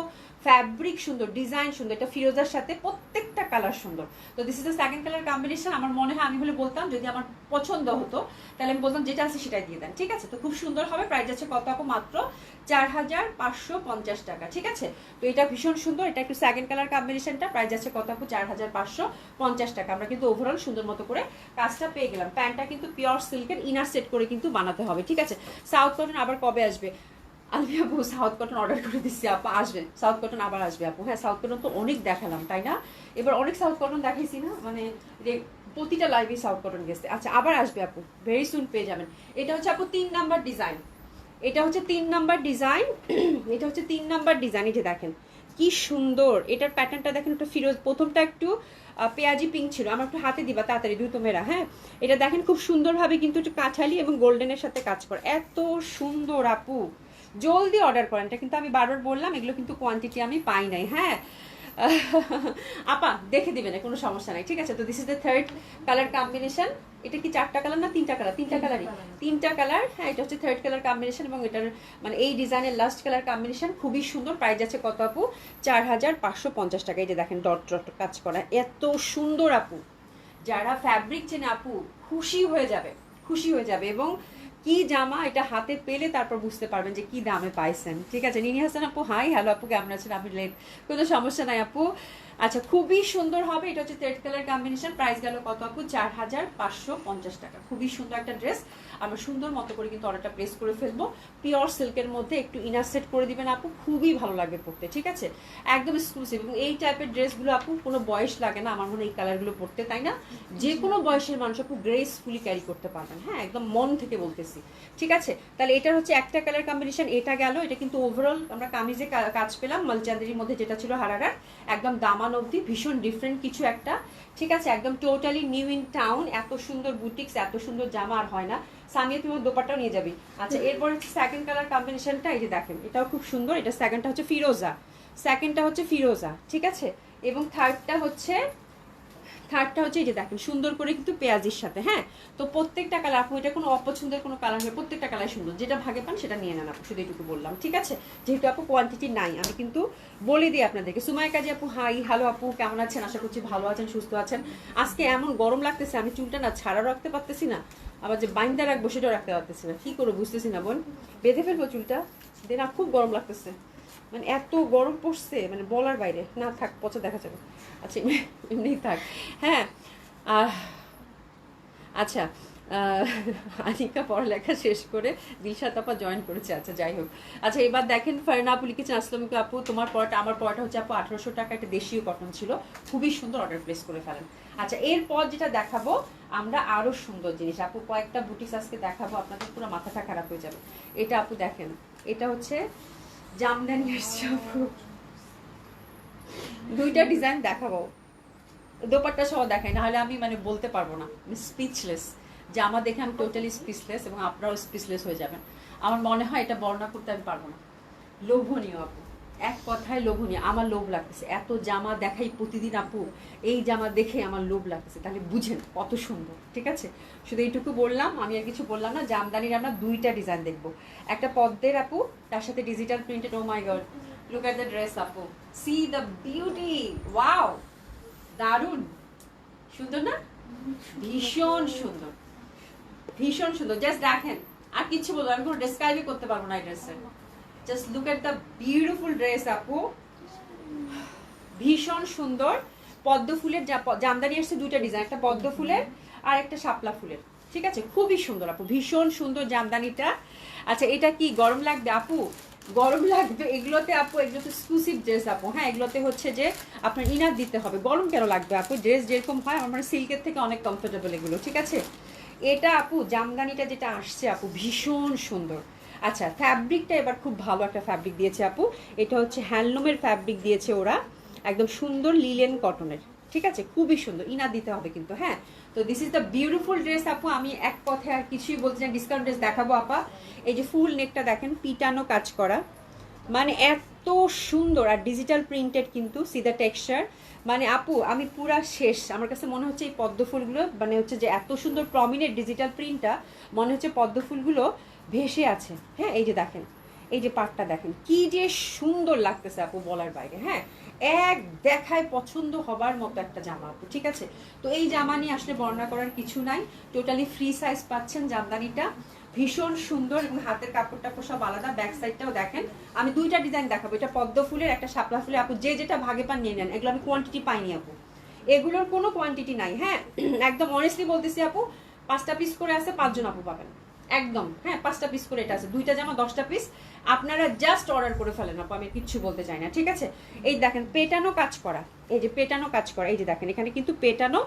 ফ্যাব্রিক সুন্দর, ডিজাইন সুন্দর, এটা ফিরোজার সাথে প্রত্যেকটা কালার সুন্দর। তো this is the second colour combination. আমার মনে হয় আমি হলে বলতাম, যদি আমার পছন্দ হতো তাহলে আমি বলতাম যেটা আছে সেটাই দিয়ে দেন, ঠিক আছে? তো খুব সুন্দর হবে। প্রাইস আছে কত আপু? মাত্র 4550 টাকা, ঠিক আছে? তো এটা ভীষণ সুন্দর। এটা একটু সেকেন্ড কালার কম্বিনেশনটা। প্রাইস আছে কত আপু? 4550 টাকা। আমরা কিন্তু ওভারঅল সুন্দর মতো করে কাজটা পেয়ে গেলাম। প্যান্টটা কিন্তু পিওর সিল্কের ইনার সেট করে কিন্তু বানাতে হবে, ঠিক আছে? সাউথ কটন আবার কবে আসবে? আমি আপু সাউথ কটন অর্ডার করে দিচ্ছি আপু, আসবে সাউথ কটন, আবার আসবে আপু। হ্যাঁ সাউথ কটন তো অনেক দেখালাম তাই না? এবার অনেক সাউথ কটন দেখাইছি না, মানে প্রতিটা লাইভে সাউথ কটন গেছে। আচ্ছা আবার আসবে আপু, ভেরি সুন পেয়ে যাবেন। এটা হচ্ছে আপু 3 নাম্বার ডিজাইন, এটা হচ্ছে 3 নাম্বার ডিজাইন, এটা হচ্ছে 3 নাম্বার ডিজাইন। এই যে দেখেন কি সুন্দর, এটার প্যাটার্নটা দেখেন, একটু ফিরোজ, প্রথমটা একটু পেঁয়াজি পিঙ্ক ছিল। আমার একটু হাতে দিবা তাড়াতাড়ি, দ্রুত মেরা। হ্যাঁ এটা দেখেন খুব সুন্দরভাবে কিন্তু একটু কাঁঠালি এবং গোল্ডেনের সাথে কাজ করে, এত সুন্দর আপু, জলদি অর্ডার করেন। এটা কিন্তু আমি বারবার বললাম, এগুলো কিন্তু কোয়ান্টিটি আমি পাই নাই। হ্যাঁ আপা দেখে দিবেন, কোনো সমস্যা নাই, ঠিক আছে? তো this is the third colour combination. এটা কি 4টা কালার না 3টা কালার? 3টা কালারই, 3টা কালার। হ্যাঁ এটা হচ্ছে থার্ড কালার কম্বিনেশন, এবং এটার মানে এই ডিজাইনের লাস্ট কালার কম্বিনেশন খুবই সুন্দর। প্রাইস আছে কত আপু? 4550 টাকা। এই যে দেখেন ডট ডট কাজ করা, এত সুন্দর আপু, যারা ফ্যাব্রিক চেনে আপু খুশি হয়ে যাবে, খুশি হয়ে যাবে। এবং কি জামা, এটা হাতে পেলে তারপর বুঝতে পারবেন যে কি দামে পাইছেন, ঠিক আছে? নিনি হাসান আপু হাই, হ্যালো আপু কেমন আছেন? আমি লেট, কোনো সমস্যা নাই আপু। আচ্ছা খুবই সুন্দর হবে, এটা হচ্ছে থ্রেড কালার কম্বিনেশন। প্রাইস গেল কত আপু? 4550 টাকা। খুবই সুন্দর একটা ড্রেস। আমরা সুন্দর মতো করে কিন্তু অর্ডারটা প্লেস করে ফেলবো। পিওর সিল্কের মধ্যে একটু ইনার সেট করে দিবেন আপু, খুবই ভালো লাগবে পরতে, ঠিক আছে? একদম এক্সক্লুসিভ। এবং এই টাইপের ড্রেসগুলো আপু কোনো বয়স লাগে না আমার মনে হয় এই কালারগুলো পরতে, তাই না? যে কোনো বয়সের মানুষ আপু গ্রেসফুলি ক্যারি করতে পারবেন, হ্যাঁ একদম মন থেকে বলতেছি, ঠিক আছে? তাহলে এটা হচ্ছে একটা কালার কম্বিনেশন, এটা গেল। এটা কিন্তু ওভারঅল আমরা কামিজে কাজ পেলাম মালচান্দেরির মধ্যে, যেটা ছিল হারারার একদম দামান অবধি, ভীষণ ডিফারেন্ট কিছু একটা, ঠিক আছে? একদম টোটালি নিউ ইন টাউন। এত সুন্দর বুটিক্স, এত সুন্দর জামা আর হয় না। সামিয়া তুমি দোপাট্টাও নিয়ে যাবি। আচ্ছা এরপর হচ্ছে সেকেন্ড কালার কম্বিনেশনটা, এই যে দেখেন এটাও খুব সুন্দর। এটা সেকেন্ডটা হচ্ছে ফিরোজা, সেকেন্ডটা হচ্ছে ফিরোজা, ঠিক আছে? এবং থার্ডটা হচ্ছে এই যে দেখেন সুন্দর করে কিন্তু পেঁয়াজির সাথে, হ্যাঁ। তো প্রত্যেকটা কালার আপু, এটা কোনো অপছন্দের কোনো কালার নেই, প্রত্যেকটা কালার সুন্দর, যেটা ভাগে পান সেটা নিয়ে নেন আপু, শুধু এইটুকু বললাম, ঠিক আছে? যেহেতু আপু কোয়ান্টিটি নাই, আমি কিন্তু বলে দিই আপনাদেরকে। সুমাইয়া কাজী আপু, হাই হ্যালো আপু, কেমন আছেন? আশা করছি ভালো আছেন, সুস্থ আছেন। আজকে এমন গরম লাগতেছে, আমি চুলটা না ছাড়াও রাখতে পারতেছি না, আবার যে বাইন্দা রাখবো সেটাও রাখতে পারতেছি না, কি করবো বুঝতেছি না বোন। বেঁধে ফেলবো চুলটা, দেন খুব গরম লাগতেছে, মানে এত গরম পড়ছে, মানে বলার বাইরে। না থাক, পচা দেখা যাবে। আচ্ছা এমনিই থাক, হ্যাঁ। আচ্ছা আনিকা পড়ালেখা শেষ করে দিলশাদ আপা জয়েন করেছে, আচ্ছা যাই হোক। আচ্ছা এবার দেখেন, ফারনা আপু লিখেছেন, আসসালামু আলাইকুম আপু, তোমার পড়াটা আমার পড়াটা হচ্ছে আপু 1800 টাকা, একটা দেশীয় কটন ছিল, খুবই সুন্দর, অর্ডার প্লেস করে ফেলেন। আচ্ছা এরপর যেটা দেখাবো আমরা আরো সুন্দর জিনিস আপু, কয়েকটা বুটিক্স আজকে দেখাবো, আপনাদের পুরো মাথাটা খারাপ হয়ে যাবে। এটা আপু দেখেন, এটা হচ্ছে জামদানি এসছে আপু, দুইটা ডিজাইন দেখাবো, দোপাট্টা সহ দেখাই, নাহলে আমি মানে বলতে পারবো না, স্পিচলেস। জামা দেখে আমি টোটালি স্পিচলেস, এবং আপনারাও স্পিচলেস হয়ে যাবেন। আমার মনে হয় এটা বর্ণনা করতে আমি পারবো না। লোভনীয় আপু, এক কথায় লোভনীয়। আমার লোভ লাগতেছে, এত জামা দেখাই প্রতিদিন আপু, এই জামা দেখে আমার লোভ লাগতেছে, তাহলে বুঝেন কত সুন্দর, ঠিক আছে? শুধু এইটুকু বললাম, আমি আর কিছু বললাম না। জামদানির আমরা দুইটা ডিজাইন দেখবো, একটা পদ্মের আপু, তার সাথে digital printed. Oh my god, look at the dress আপু, সি দ্য বিউটি, ওয়াও, দারুণ সুন্দর না? ভীষণ সুন্দর, ভীষণ সুন্দর। জাস্ট দেখেন, আর কিছু বলবো, আমি কোনো ডেসক্রাইবই করতে পারবো না এই ড্রেসের। Just look at the beautiful dress আপু, ভীষণ সুন্দর। পদ্ম ফুলের জামদানি আসছে দুইটা ডিজাইন, একটা পদ্ম ফুলের আর একটা শাপলা ফুলের, ঠিক আছে? খুবই সুন্দর আপু, ভীষণ সুন্দর জামদানিটা। আচ্ছা এটা কি গরম লাগবে আপু? গরম লাগবে এগুলোতে আপু, এগুলোতে এক্সক্লুসিভ ড্রেস আপু, হ্যাঁ এগুলোতে হচ্ছে যে আপনার ইনার দিতে হবে। গরম কেন লাগবে আপু? ড্রেস যেরকম হয় আমার মানে সিল্কের থেকে অনেক কমফোর্টেবল এগুলো, ঠিক আছে? এটা আপু জামদানিটা যেটা আসছে আপু, ভীষণ সুন্দর। আচ্ছা ফ্যাব্রিকটা এবার খুব ভালো একটা ফ্যাব্রিক দিয়েছে আপু, এটা হচ্ছে হ্যান্ডলুমের ফ্যাব্রিক দিয়েছে ওরা, একদম সুন্দর লিলেন কটনের, ঠিক আছে? খুবই সুন্দর, ইনার দিতে হবে কিন্তু, হ্যাঁ। তো this is the beautiful dress আপু, আমি এক কথায় আর কিছুই বলতে চাই। ডিসকাউন্ট ড্রেস দেখাবো আপা, এই যে ফুল নেকটা দেখেন, পিটানো কাজ করা, মানে এত সুন্দর, আর ডিজিটাল প্রিন্টেড কিন্তু, সি দ্য টেক্সচার। মানে আপু আমি পুরা শেষ, আমার কাছে মনে হচ্ছে এই পদ্ম ফুলগুলো মানে হচ্ছে যে এত সুন্দর প্রমিনেন্ট ডিজিটাল প্রিন্টটা, মনে হচ্ছে পদ্ম ফুলগুলো ভেসে আছে, হ্যাঁ। এই যে দেখেন, এই যে পাটটা দেখেন কি যে সুন্দর লাগতেছে আপু, বলার বাইরে, হ্যাঁ। এক দেখায় পছন্দ হবার মতো একটা জামা আপু, ঠিক আছে? তো এই জামা নিয়ে আসলে বর্ণনা করার কিছু নাই, টোটালি ফ্রি সাইজ পাচ্ছেন জামদানিটা, ভীষণ সুন্দর, এবং হাতের কাপড়টা সব আলাদা। ব্যাক সাইডটাও দেখেন, আমি দুইটা ডিজাইন দেখাবো, এটা পদ্ম ফুলের, একটা শাপলা ফুলের। আপু যে যেটা ভাগে পান নিয়ে নেন, এগুলো আমি কোয়ান্টিটি পাইনি আপু, এগুলোর কোনো কোয়ান্টিটি নাই, হ্যাঁ। একদম অনেস্টলি বলতেছি আপু, 5টা পিস করে আছে, 5 জন আপু পাবেন একদম, হ্যাঁ। 5টা পিস করে এটা আছে, দুইটা জামা 10টা পিস, আপনারা জাস্ট অর্ডার করে ফেলেন আপু, আমি কিচ্ছু বলতে চাই না, ঠিক আছে? এই দেখেন পেটানো কাজ করা, এই যে পেটানো কাজ করা, এই যে দেখেন এখানে কিন্তু পেটানো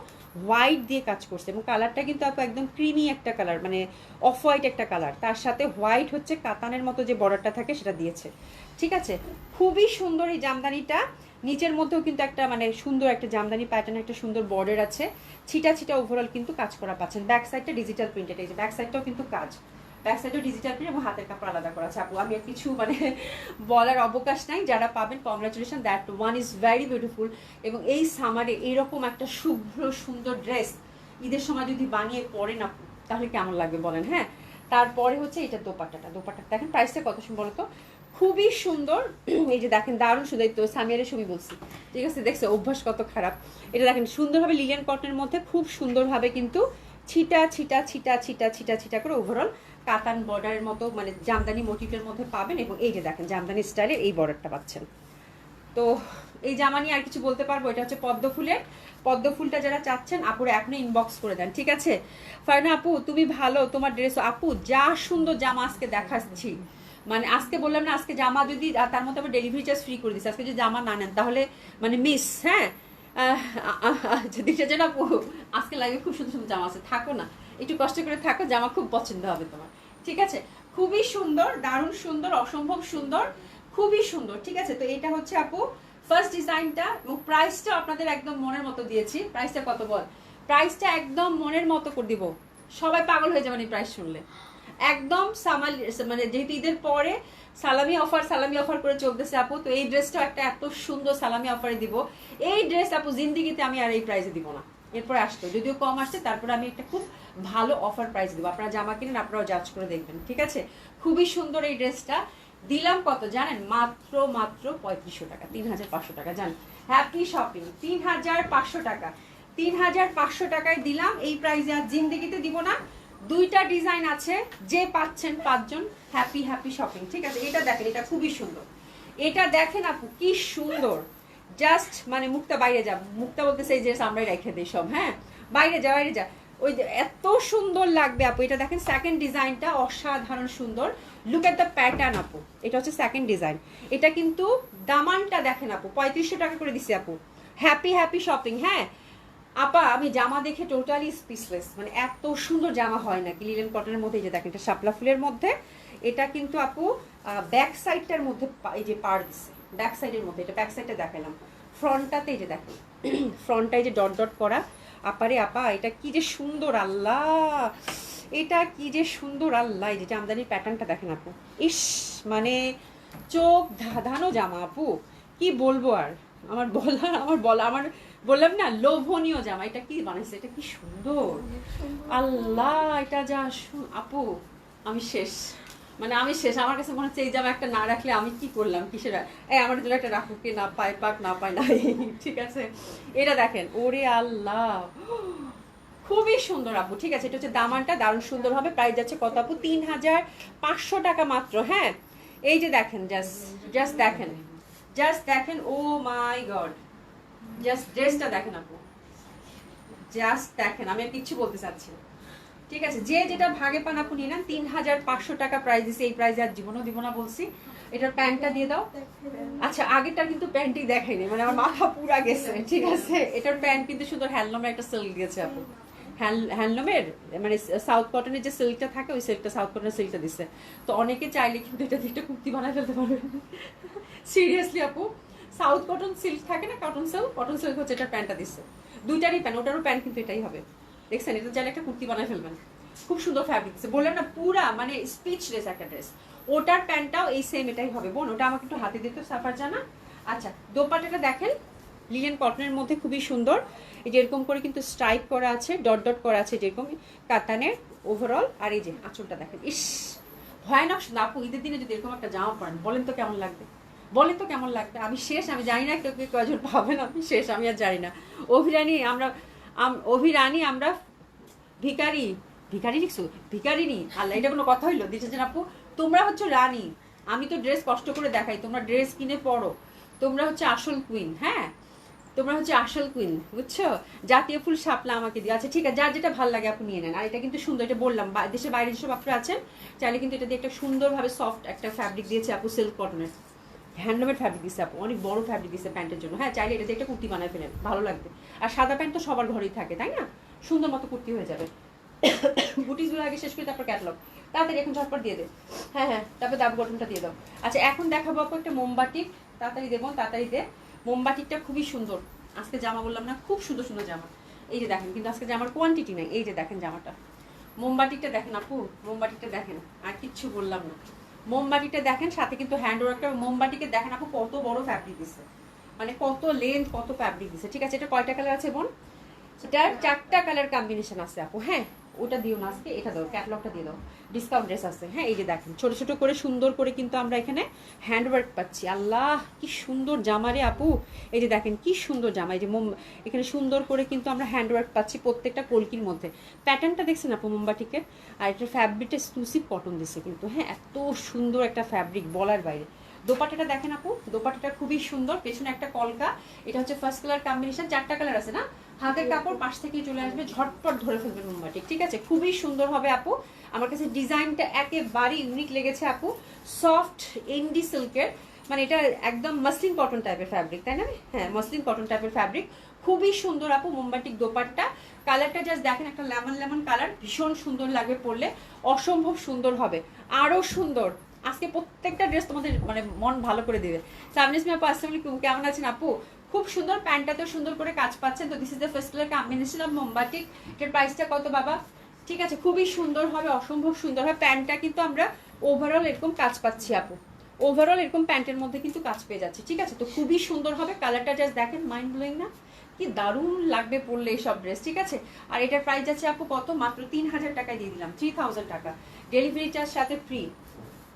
হোয়াইট দিয়ে কাজ করছে, এবং কালারটা কিন্তু আপু একদম ক্রিমি একটা কালার, মানে অফ হোয়াইট একটা কালার, তার সাথে হোয়াইট হচ্ছে কাতানের মতো যে বর্ডারটা থাকে সেটা দিয়েছে, ঠিক আছে? খুবই সুন্দর এই জামদানিটা। নিচের মধ্যেও কিন্তু একটা মানে সুন্দর একটা জামদানি প্যাটার্ন, একটা সুন্দর বর্ডার আছে, ছিটা ছিটা ওভারঅল কিন্তু কাজ করা পাচ্ছেন। ব্যাক সাইডটা ডিজিটাল প্রিন্টেড, এই যে ব্যাক সাইডটাও কিন্তু কাজ, ব্যাক সাইডও ডিজিটাল প্রিন্ট, এবং হাতের কাপড় আলাদা করা আছে আপু। আমি আর কিছু মানে বলার অবকাশ নাই, যারা পাবেন congratulation, that one is very beautiful. এবং এই সামারে এরকম একটা শুভ্র সুন্দর ড্রেস ঈদের সময় যদি বানিয়ে পরেন আপু, তাহলে কেমন লাগবে বলেন, হ্যাঁ। তারপরে হচ্ছে এটা দোপাট্টাটা, দোপাট্টা দেখেন প্রাইসটা কত সুন্দর বলো তো, খুবই সুন্দর। এই যে দেখেন দারুণ সুন্দর, তো সামিয়ারের ছবি বলছি, ঠিক আছে? দেখছে অভ্যাস কত খারাপ। এটা দেখেন সুন্দরভাবে লিলেন কটনের মধ্যে খুব সুন্দরভাবে কিন্তু ছিটা ছিটা ছিটা ছিটা ছিটা ছিটা করে ওভারঅল কাতান বর্ডারের মতো, মানে জামদানি মোটিভের মধ্যে পাবেন। এবং এই যে দেখেন জামদানি স্টাইলের এই বর্ডারটা পাচ্ছেন। তো এই জামা নিয়ে আর কিছু বলতে পারবো, এটা হচ্ছে পদ্ম ফুলের। পদ্ম ফুলটা যারা চাচ্ছেন আপুরা এখনই ইনবক্স করে দেন, ঠিক আছে? ফারনা আপু তুমি ভালো, তোমার ড্রেস আপু যা সুন্দর জামা আজকে দেখাচ্ছি, মানে আজকে বললাম না, আজকে জামা যদি তার মধ্যে আবার ডেলিভারি চার্জ ফ্রি করে দিচ্ছে, আজকে যদি জামা না নেন তাহলে মানে মিস। হ্যাঁ যদি সেজন্য আপু আজকে লাগে খুব সুন্দর সুন্দর জামা আছে, থাকো না একটু কষ্ট করে থাকো, জামা খুব পছন্দ হবে তোমার, ঠিক আছে? খুবই সুন্দর, দারুণ সুন্দর, অসম্ভব সুন্দর, খুবই সুন্দর, ঠিক আছে? তো এটা হচ্ছে আপু ফার্স্ট ডিজাইনটা, প্রাইসটা আপনাদের একদম মনের মতো দিয়েছি। প্রাইসটা কত বল? প্রাইসটা একদম মনের মতো করে দিব, সবাই পাগল হয়ে যাবেন এই প্রাইস শুনলে। একদম মানে যেহেতু ঈদের পরে সালামি অফার করে চলতেছে আপু, তো এই ড্রেসটা একটা এত সুন্দর সালামি অফারে দিব। এই ড্রেস আপু জিন্দিগিতে আমি আর এই প্রাইসে দিব না, এরপরে আসতো যদিও কম আসছে, তারপরে আমি একটা খুব ভালো অফার প্রাইস দিব। আপনারা জামা কিনেন, আপনারাও জাজ করে দেখবেন, ঠিক আছে? খুবই সুন্দর এই ড্রেসটা দিলাম কত জানেন? মাত্র 3500 টাকা, 3500 টাকা। জান হ্যাপি শপিং, 3500 টাকা, 3500 টাকায় দিলাম। এই প্রাইসে আর জিন্দিগিতে দিব না। দুইটা ডিজাইন আছে, যে পাচ্ছেন 5 জন হ্যাপি শপিং, ঠিক আছে? এটা দেখেন, এটা খুবই সুন্দর, এটা দেখেন আপু কি সুন্দর, জাস্ট মানে মুখটা বাইরে যা, মুখটা বলতেছে এই যে আমরাই রেখে দিই সব, হ্যাঁ বাইরে যা ওই এত সুন্দর লাগবে আপু। এটা দেখেন সেকেন্ড ডিজাইনটা অসাধারণ সুন্দর, লুক এট দ্য প্যাটার্ন আপু। এটা হচ্ছে সেকেন্ড ডিজাইন, এটা কিন্তু দামানটা দেখেন আপু, 3500 টাকা করে দিছি আপু। Happy shopping. হ্যাঁ আপা আমি জামা দেখে টোটালি স্পিচলেস, মানে এত সুন্দর জামা হয় নাকি লিলেন কটনের মধ্যে। এই যে দেখেন এটা শাপলা ফুলের মধ্যে, এটা কিন্তু আপু ব্যাক সাইডটার মধ্যে এই যে পার দিচ্ছে, ব্যাক সাইডের মধ্যে, এটা ব্যাক সাইডটা দেখালাম। ফ্রন্টটাতে এই যে দেখেন ফ্রন্টটা এই যে ডট ডট করা। আপারে আপা এটা কি যে সুন্দর, আল্লাহ এটা কি যে সুন্দর, আল্লাহ এই যে জামদানির প্যাটার্নটা দেখেন আপু, ইস মানে চোখ ধাঁধানো জামা আপু, কি বলবো আর, আমার বললাম না লোভনীয় জামা। এটা কি বানাইছে, এটা কি সুন্দর, আল্লাহ এটা যা আপু আমি শেষ, মানে আমি শেষ। আমার কাছে মনে হচ্ছে এই জামা একটা না রাখলে আমি কি করলাম, কিসের আমার জন্য একটা রাখুক, না পায় পাক না পায় না, ঠিক আছে? এটা দেখেন, ওরে আল্লাহ খুবই সুন্দর আপু, ঠিক আছে? এটা হচ্ছে দামানটা দারুণ সুন্দর হবে। প্রাইস যাচ্ছে কত আপু? 3500 টাকা মাত্র। হ্যাঁ এই যে দেখেন, জাস্ট দেখেন, ও মাই গড, জাস্ট ড্রেসটা দেখেন আপু, জাস্ট দেখেন, আমি আর কিচ্ছু বলতে চাচ্ছি না, ঠিক আছে? যে যেটা ভাগে পান আপু নিয়ে নেন। 3500 টাকা প্রাইস দিছে, এই প্রাইসে আর জীবনও দিব না বলছি। এটার প্যান্টটা দিয়ে দাও। আচ্ছা আগেরটা কিন্তু প্যান্টই দেখাইনি, মানে আমার মাথা পুরা গেছে, ঠিক আছে? এটার প্যান্ট কিন্তু সুন্দর হ্যান্ডলুমের একটা সিল্ক দিয়েছে আপু, হ্যান্ডলুমের মানে সাউথ কটনের যে সিল্কটা থাকে, ওই সিল্কটা সাউথ কটনের সিল্কটা দিচ্ছে। তো অনেকে চাইলে কিন্তু এটা দিয়ে একটা কুর্তি বানায় ফেলতে পারবে, সিরিয়াসলি আপু। সাউথ কটন সিল্ক থাকে না, কটন সিল্ক হচ্ছে এটার প্যান্টটা দিচ্ছে। দুইটারই প্যান্ট, ওটারও প্যান্ট কিন্তু এটাই হবে, দেখছেন? এটা চাইলে একটা কুর্তি বানায় ফেলবেন, খুব সুন্দর ফ্যাব্রিক দিচ্ছে। বললাম না পুরা মানে স্পিচলেস একটা ড্রেস। ওটার প্যান্টটাও এই সেম এটাই হবে বোন, ওটা আমাকে একটু হাতে দিতে সাফার জানা। আচ্ছা দোপাট্টাটা দেখেন, লিলেন কটনের মধ্যে খুবই সুন্দর, এই যে এরকম করে কিন্তু স্ট্রাইপ করা আছে, ডট ডট করা আছে যেরকম কাতানের ওভারঅল। আর এই যে আঁচলটা দেখেন, ইস ভয়ানক সুন্দর আপু। ঈদের দিনে যদি এরকম একটা জামা পরেন বলেন তো কেমন লাগবে, বলেন তো কেমন লাগবে? আমি শেষ, আমি জানি না কেউ কয়জন পাবেন, আমি শেষ, আমি আর জানি না। অভিরানী আমরা ভিখারি লিখছো, ভিখারিনী, আল্লাহ এটা কোনো কথা হইলো? দিচ্ছেন আপু তোমরা হচ্ছে রানী, আমি তো ড্রেস কষ্ট করে দেখাই, তোমরা ড্রেস কিনে পড়ো, তোমরা হচ্ছে আসল কুইন। হ্যাঁ তোমরা হচ্ছে আসল কুইন, বুঝছো? জাতীয় ফুল শাপলা আমাকে দিয়ে। আচ্ছা ঠিক আছে, যার যেটা ভালো লাগে আপনি নিয়ে নেন। আর এটা কিন্তু সুন্দর, এটা বললাম দেশের বাইরে যেসব আপনারা আছেন চাইলে কিন্তু এটা দিয়ে একটা সুন্দরভাবে সফট একটা ফ্যাব্রিক দিয়েছে আপু, সিল্ক কটনের হ্যান্ডলুমের ফ্যাব্রিক দিচ্ছে আপু, অনেক বড় ফ্যাব্রিক দিচ্ছে প্যান্টের জন্য। হ্যাঁ চাইলে এটা দিয়ে একটা কুর্তি বানায় ফেলেন, ভালো লাগবে। আর সাদা প্যান্ট তো সবার ঘরেই থাকে তাই না, সুন্দর মতো কুর্তি হয়ে যাবে। বুটিসগুলো আগে শেষ করে তারপর ক্যাটলগ, তাড়াতাড়ি এখন ঝটপট দিয়ে দে। হ্যাঁ তারপর দাব গঠনটা দিয়ে দাও। আচ্ছা এখন দেখাবো আপু একটা মোমবাটিক, তাড়াতাড়ি দেবো, তাড়াতাড়ি দে। মোমবাটিকটা খুবই সুন্দর, আজকে জামা বললাম না খুব সুন্দর সুন্দর জামা। এই যে দেখেন, কিন্তু আজকে জামার কোয়ান্টিটি নাই। এই যে দেখেন জামাটা, মোমবাটিকটা দেখেন আপু, মোমবাটিকটা দেখেন, আর কিচ্ছু বললাম না। মোমবাটিটা দেখেন, সাথে কিন্তু হ্যান্ড ওয়ার্কটা। মোমবাটিকে দেখেন আপু কত বড় ফ্যাব্রিক দিছে, মানে কত লেন্থ, কত ফ্যাব্রিক দিছে। ঠিক আছে, এটা কয়টা কালার আছে বোন? এটার 4টা কালার কম্বিনেশন আছে আপু। হ্যাঁ ওটা দিও না আজকে, এটা দাও, ক্যাটলগটা দিয়ে দাও, ডিসকাউন্ট ড্রেস আছে। হ্যাঁ এই যে দেখেন ছোট ছোট করে সুন্দর করে কিন্তু আমরা এখানে হ্যান্ডওয়ার্ক পাচ্ছি। আল্লাহ কি সুন্দর জামা রে আপু, এই যে দেখেন কি সুন্দর জামা। এই যে এখানে সুন্দর করে কিন্তু আমরা হ্যান্ডওয়ার্ক পাচ্ছি প্রত্যেকটা কলকির মধ্যে। প্যাটার্নটা দেখছেন আপু মোমবাটিকের, আর এটা ফ্যাব্রিকটা এক্সক্লুসিভ কটন দিচ্ছে কিন্তু। হ্যাঁ এত সুন্দর একটা ফ্যাব্রিক বলার বাইরে। দোপাট্টাটা দেখেন আপু, দোপাট্টাটা খুবই সুন্দর, পেছনে একটা কলকা, এটা হচ্ছে ফার্স্ট কালার কম্বিনেশন, 4টা কালার আছে না, হাতের কাপড় পাশ থেকে চলে আসবে, ঝটপট ধরে ফেলবেন মোমবাটিক, ঠিক আছে, খুবই সুন্দর হবে আপু। আমার কাছে ডিজাইনটা একেবারে ইউনিক লেগেছে আপু, সফট এন্ডি সিল্কের, মানে এটা একদম মসলিন কটন টাইপের ফ্যাব্রিক, তাই না? হ্যাঁ, মসলিন কটন টাইপের ফ্যাব্রিক, খুবই সুন্দর আপু মোমবাটিক দোপাট্টা। কালারটা জাস্ট দেখেন, একটা লেমন লেমন কালার, ভীষণ সুন্দর লাগবে পরলে, অসম্ভব সুন্দর হবে, আরো সুন্দর। আজকে প্রত্যেকটা ড্রেস তোমাদের মানে মন ভালো করে দিবে। সামনিসমি আপু আসসালামু আলাইকুম, কেমন আছেন আপু? খুব সুন্দর, প্যান্টটাতে সুন্দর করে কাজ পাচ্ছেন। তো this is the first colour combination of মোমবাটিক। এটার প্রাইসটা কত বাবা? ঠিক আছে, খুবই সুন্দর হবে, অসম্ভব সুন্দর হবে। প্যান্টটা কিন্তু আমরা ওভারঅল এরকম কাজ পাচ্ছি আপু, ওভারঅল এরকম প্যান্টের মধ্যে কিন্তু কাজ পেয়ে যাচ্ছে, ঠিক আছে। তো খুবই সুন্দর হবে, কালারটা জাস্ট দেখেন, মাইন্ড ব্লোয়িং না? কি দারুণ লাগবে পরলে এইসব ড্রেস, ঠিক আছে। আর এটার প্রাইস যাচ্ছে আপু কত? মাত্র 3000 টাকায় দিয়ে দিলাম, 3000 টাকা, ডেলিভারি চার্জ সাথে ফ্রি,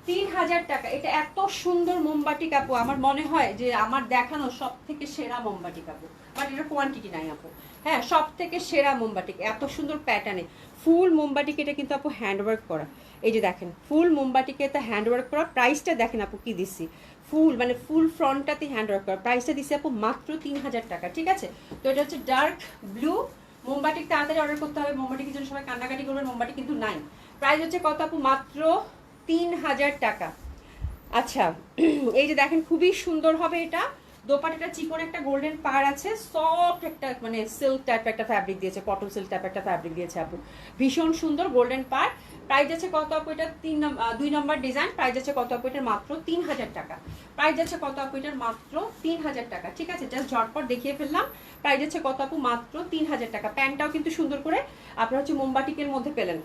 3000 টাকা। এটা এত সুন্দর মোমবাটি কাপু, আমার মনে হয় যে আমার দেখানো সব থেকে সেরা মোমবাটি কাপু, বাট এটার কোয়ান্টিটি নাই আপু। হ্যাঁ, সব থেকে সেরা মোমবাটিক, এত সুন্দর প্যাটার্নে ফুল মোমবাটিক, এটা কিন্তু আপু হ্যান্ডওয়ার্ক করা, এই যে দেখেন ফুল মোমবাটিকে এটা হ্যান্ডওয়ার্ক করা। প্রাইসটা দেখেন আপু কি দিচ্ছি, ফুল মানে ফুল ফ্রন্টটাতে হ্যান্ডওয়ার্ক করা, প্রাইসটা দিচ্ছি আপু মাত্র 3000 টাকা, ঠিক আছে। তো এটা হচ্ছে ডার্ক ব্লু মোমবাটিক, তাড়াতাড়ি অর্ডার করতে হবে, মোমবাটিকের জন্য সবাই কান্নাকাটি করবেন, মোমবাটি কিন্তু নাই। প্রাইস হচ্ছে কত আপু? মাত্র 3000 টাকা। আচ্ছা, এই যে দেখেন খুবই সুন্দর হবে এটা, দোপাট্টাটা চিকন একটা গোল্ডেন পার আছে, সফট একটা মানে সিল্ক টাইপ একটা ফ্যাব্রিক দিয়েছে, কটন সিল্ক টাইপ একটা ফ্যাব্রিক দিয়েছে আপু, ভীষণ সুন্দর গোল্ডেন পার। প্রাইস আছে কত আপু? এটা 2 নম্বর ডিজাইন, প্রাইস আছে কত আপু? এটার মাত্র 3000 টাকা। প্রাইস আছে কত আপু? এটার মাত্র 3000 টাকা, ঠিক আছে, জাস্ট ঝটপট দেখিয়ে ফেললাম। প্রাইস আছে কত আপু? মাত্র 3000 টাকা। প্যান্টটাও কিন্তু সুন্দর করে আপনারা হচ্ছে মোমবাটিকের মধ্যে পেলেন,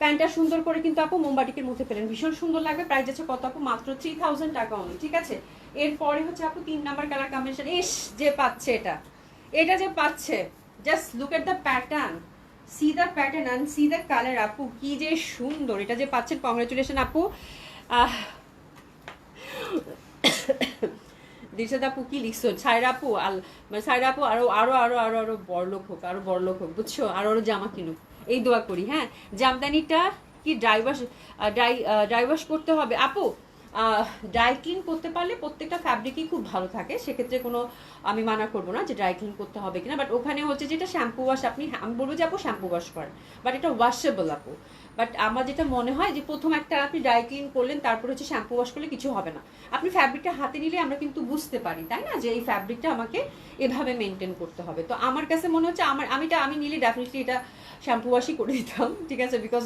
প্যান্টটা সুন্দর করে কিন্তু আপু মোমবাটিকের মধ্যে পেলেন, ভীষণ সুন্দর লাগবে। প্রাইস আছে কত আপু? মাত্র 3000 টাকা অনলি, ঠিক আছে। এরপরে হচ্ছে আপু 3 নাম্বার কালার কম্বিনেশন, ইস যে পাচ্ছে এটা, এটা যে পাচ্ছে, just look at the pattern, C the pattern and C the colour আপু, কি যে সুন্দর, এটা যে পাচ্ছেন, কংগ্রেচুলেশন আপু। দিশাদ আপু কি লিখছো? সাইরা আপু মানে সাইরা আপু আরো আরো আরো আরো আরো বড়লোক হোক, আরো বড়লোক হোক, বুঝছো, আরো আরো জামা কিনুক, এই দোয়া করি। হ্যাঁ, জামদানিটা কি ড্রাই ওয়াশ করতে হবে আপু? ড্রাই ক্লিন করতে পারলে প্রত্যেকটা ফ্যাব্রিকই খুব ভালো থাকে, সেক্ষেত্রে কোনো আমি মানা করবো না যে ড্রাই ক্লিন করতে হবে কিনা, বাট ওখানে হচ্ছে যেটা শ্যাম্পু ওয়াশ, আমি বলবো যে আপু শ্যাম্পু ওয়াশ করেন, বাট এটা ওয়াশেবল আপু। বাট আমার যেটা মনে হয় যে প্রথম একটা আপনি ড্রাই ক্লিন করলেন, তারপর হচ্ছে শ্যাম্পু ওয়াশ করলে কিছু হবে না। আপনি ফ্যাব্রিকটা হাতে নিলে আমরা কিন্তু বুঝতে পারি, তাই না, যে এই ফ্যাব্রিকটা আমাকে এভাবে মেনটেন করতে হবে। তো আমার কাছে মনে হচ্ছে আমি নিলে ডেফিনেটলি এটা শ্যাম্পু ওয়াশই করে দিতাম, ঠিক আছে, বিকজ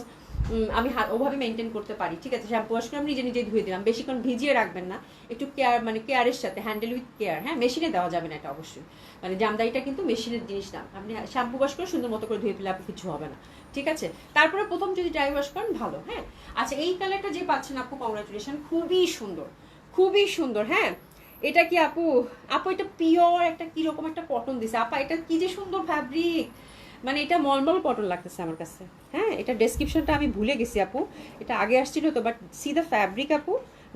আমি ওভাবে মেনটেন করতে পারি, ঠিক আছে। শ্যাম্পু ওয়াশ করে আমি নিজে নিজে ধুয়ে দিলাম, বেশিক্ষণ ভিজিয়ে রাখবেন না, একটু কেয়ার মানে কেয়ারের সাথে, হ্যান্ডেল উইথ কেয়ার। হ্যাঁ, মেশিনে দেওয়া যাবে না এটা অবশ্যই, মানে জামদানিটা কিন্তু মেশিনের জিনিস না, আপনি শ্যাম্পু ওয়াশ করে সুন্দর মতো করে ধুয়ে ফেলে আপনি কিছু হবে না, ঠিক আছে। তারপরে প্রথম যদি ড্রাই ওয়াশ করেন ভালো। হ্যাঁ, আচ্ছা, এই কালারটা যে পাচ্ছেন আপু, কংগ্রাচুলেশন, খুবই সুন্দর, খুবই সুন্দর। হ্যাঁ, এটা কি আপু? আপু এটা পিওর একটা কিরকম একটা কটন দিছে আপা, এটা কি যে সুন্দর ফ্যাব্রিক, মানে এটা মলমল কটন লাগতেছে আমার কাছে। হ্যাঁ, এটা ডেসক্রিপশনটা আমি ভুলে গেছি আপু, এটা আগে আসছিল তো, বাট সি দ্য ফ্যাব্রিক আপু,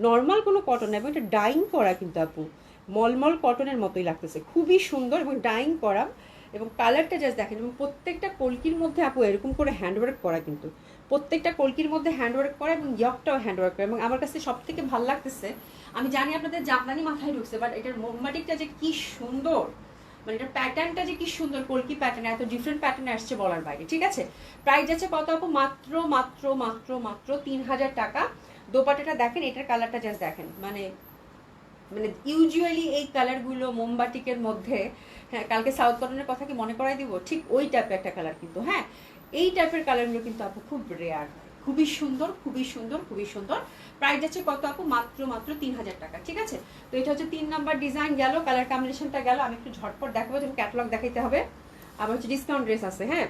নর্মাল কোনো কটন এবং এটা ডাইং করা কিন্তু আপু, মলমল কটনের মতোই লাগতেছে, খুবই সুন্দর এবং ডাইং করা, এবং কালারটা জাস্ট দেখেন, এবং প্রত্যেকটা কলকির মধ্যে আপু এরকম করে হ্যান্ডওয়ার্ক করা, কিন্তু প্রত্যেকটা কলকির মধ্যে হ্যান্ডওয়ার্ক করা এবং ইয়কটাও হ্যান্ডওয়ার্ক করা, এবং আমার কাছে সব থেকে ভালো লাগতেছে, আমি জানি আপনাদের জামদানি মাথায় ঢুকছে, বাট এটার মোমবাটিকটা যে কি সুন্দর, মানে এটার প্যাটার্নটা যে কি সুন্দর, কলকি প্যাটার্ন, এত ডিফারেন্ট প্যাটার্নে আসছে বলার বাইরে, ঠিক আছে। প্রাইস আছে কত আপু? মাত্র মাত্র মাত্র মাত্র 3000 টাকা। দোপাট্টাটা দেখেন, এটার কালারটা জাস্ট দেখেন, মানে মানে ইউজুয়ালি এই কালারগুলো মোমবাটিকের মধ্যে, হ্যাঁ, কালকে সাউথ কটনের কথা কি মনে করাই দিব, ঠিক ওই টাইপের একটা কালার কিন্তু। হ্যাঁ, এই টাইপের কালারগুলো কিন্তু আপু খুব রেয়ার, খুবই সুন্দর, খুবই সুন্দর, খুবই সুন্দর। প্রাইস আছে কত আপু? মাত্র মাত্র 3000 টাকা, ঠিক আছে। তো এটা হচ্ছে 3 নাম্বার ডিজাইন গেল, কালার কম্বিনেশনটা গেল, আমি একটু ঝটপট দেখাবো, যেমন ক্যাটালগ দেখাইতে হবে, আবার হচ্ছে ডিসকাউন্ট ড্রেস আছে। হ্যাঁ,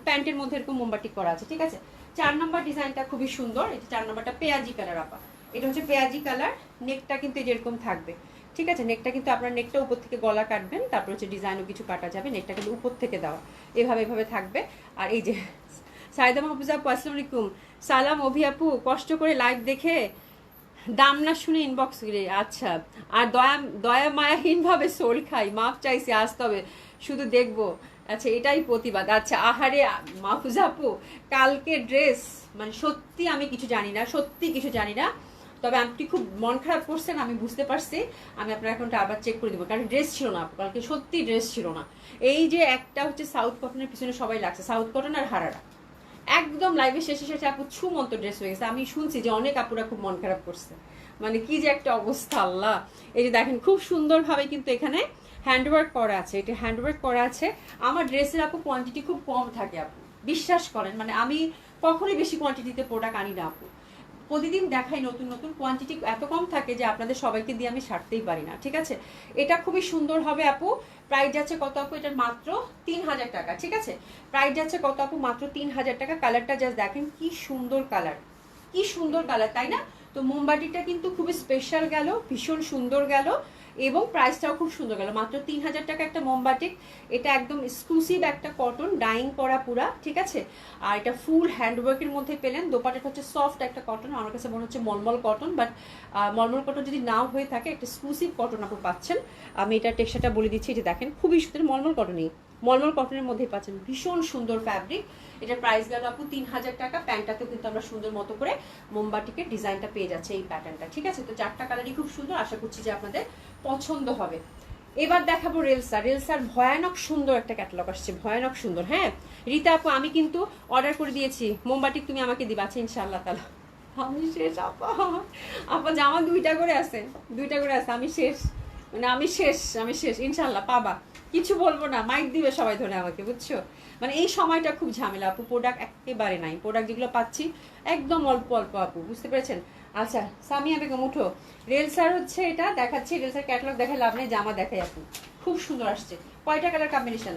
প্যান্টের মধ্যে এরকম মোমবাটিক করা আছে, ঠিক আছে। 4 নাম্বার ডিজাইনটা খুবই সুন্দর, এটা 4 নাম্বারটা পেঁয়াজি কালার আপা, এটা হচ্ছে পেঁয়াজি কালার, নেকটা কিন্তু যেরকম থাকবে, ঠিক আছে। নেকটা কিন্তু আপনার নেকটা উপর থেকে গলা কাটবেন, তারপর হচ্ছে ডিজাইনও কিছু কাটা যাবে, নেকটা কিন্তু উপর থেকে দেওয়া, এভাবে এভাবে থাকবে। আর এই যে সাইদা মাহফুজা আপু আসসালামু আলাইকুম, সালাম অভি আপু, কষ্ট করে লাইভ দেখে দাম না শুনে ইনবক্স করে, আচ্ছা, আর দয়া দয়া মায়াহীন ভাবে সোল খাই, মাপ চাইছি আসতে হবে, শুধু দেখবো, আচ্ছা, এটাই প্রতিবাদ। আচ্ছা, আহারে মাহফুজা আপু, কালকে ড্রেস মানে সত্যি আমি কিছু জানি না, সত্যি কিছু জানি না, তবে আপনি খুব মন খারাপ করছেন, আমি বুঝতে পারছি। আমি আপনার অ্যাকাউন্টে আবার চেক করে দেবো, কারণ ড্রেস ছিল না আপু, কালকে সত্যি ড্রেস ছিল না। এই যে একটা হচ্ছে সাউথ কটনের পিছনে সবাই লাগছে, সাউথ কটন আর হারারা, একদম লাইভে শেষে শেষে আপু ছুমন্ত ড্রেস হয়ে গেছে। আমি শুনছি যে অনেক আপুরা খুব মন খারাপ করছে, মানে কি যে একটা অবস্থা আল্লাহ। এই যে দেখেন খুব সুন্দরভাবে কিন্তু এখানে হ্যান্ডওয়ার্ক করা আছে, এটা হ্যান্ডওয়ার্ক করা আছে। আমার ড্রেসের আপু কোয়ান্টিটি খুব কম থাকে আপু, বিশ্বাস করেন, মানে আমি কখনোই বেশি কোয়ান্টিটিতে প্রোডাক্ট আনি না আপু, প্রতিদিন দেখাই নতুন নতুন, কোয়ান্টিটি এত কম থাকে যে আপনাদের সবাইকে দিয়ে আমি ছাড়তেই পারি না, ঠিক আছে। এটা খুবই সুন্দর হবে আপু। প্রাইস যাচ্ছে কত আপু, এটার মাত্র 3000 টাকা, ঠিক আছে। প্রাইস যাচ্ছে কত আপু, মাত্র 3000 টাকা। কালারটা জাস্ট দেখেন কি সুন্দর কালার, কি সুন্দর কালার, তাই না? তো মোমবাতিটা কিন্তু খুবই স্পেশাল গেল, ভীষণ সুন্দর গেল, এবং প্রাইসটাও খুব সুন্দর গেল, মাত্র 3000 টাকা একটা মোমবাতি। এটা একদম এক্সক্লুসিভ একটা কটন, ডাইং করা পুরা, ঠিক আছে। আর এটা ফুল হ্যান্ডওয়ার্কের মধ্যে পেলেন। দোপাটাটা হচ্ছে সফট একটা কটন, আমার কাছে মনে হচ্ছে মলমল কটন, বাট মলমল কটন যদি নাও হয়ে থাকে, একটা এক্সক্লুসিভ কটন আপনি পাচ্ছেন। আমি এটা টেক্সচারটা বলে দিচ্ছি, যে দেখেন খুবই সুন্দর, মলমল কটনই, মলমল কটনের মধ্যেই পাচ্ছেন, ভীষণ সুন্দর ফ্যাব্রিক। এটার প্রাইস গেল আপু 3000 টাকা। প্যান্টটাতেও কিন্তু আমরা সুন্দর মতো করে মোমবাটিকে ডিজাইনটা পেয়ে যাচ্ছে, এই প্যাটার্নটা, ঠিক আছে। তো চারটা কালারই খুব সুন্দর, আশা করছি যে আপনাদের পছন্দ হবে। এবার দেখাবো রেলসা। রেলসার ভয়ানক সুন্দর একটা ক্যাটালগ আসছে, ভয়ানক সুন্দর। হ্যাঁ রীতা আপু, আমি কিন্তু অর্ডার করে দিয়েছি মোমবাটি, তুমি আমাকে দিবা, আচ্ছা ইনশাআল্লাহ তাআলা। আমি শেষ আপা, আপা জামা দুইটা করে আছে, দুইটা করে আছে, আমি শেষ, মানে আমি শেষ, আমি শেষ, ইনশাআল্লাহ পাবা, কিছু বলবো না, মাইক দিবে সবাই ধরে আমাকে, বুঝছো। মানে এই সময়টা খুব ঝামেলা আপু, প্রোডাক্ট একেবারে নাই, প্রোডাক্ট যেগুলো পাচ্ছি একদম অল্প অল্প আপু, বুঝতে পেরেছেন। আচ্ছা সামিয়া বেগম উঠো। রেলসার হচ্ছে এটা দেখাচ্ছি, রেলসার ক্যাটালগ দেখায় লাভ নেই, জামা দেখাই আপু, খুব সুন্দর আসছে। কয়টা কালার কম্বিনেশন?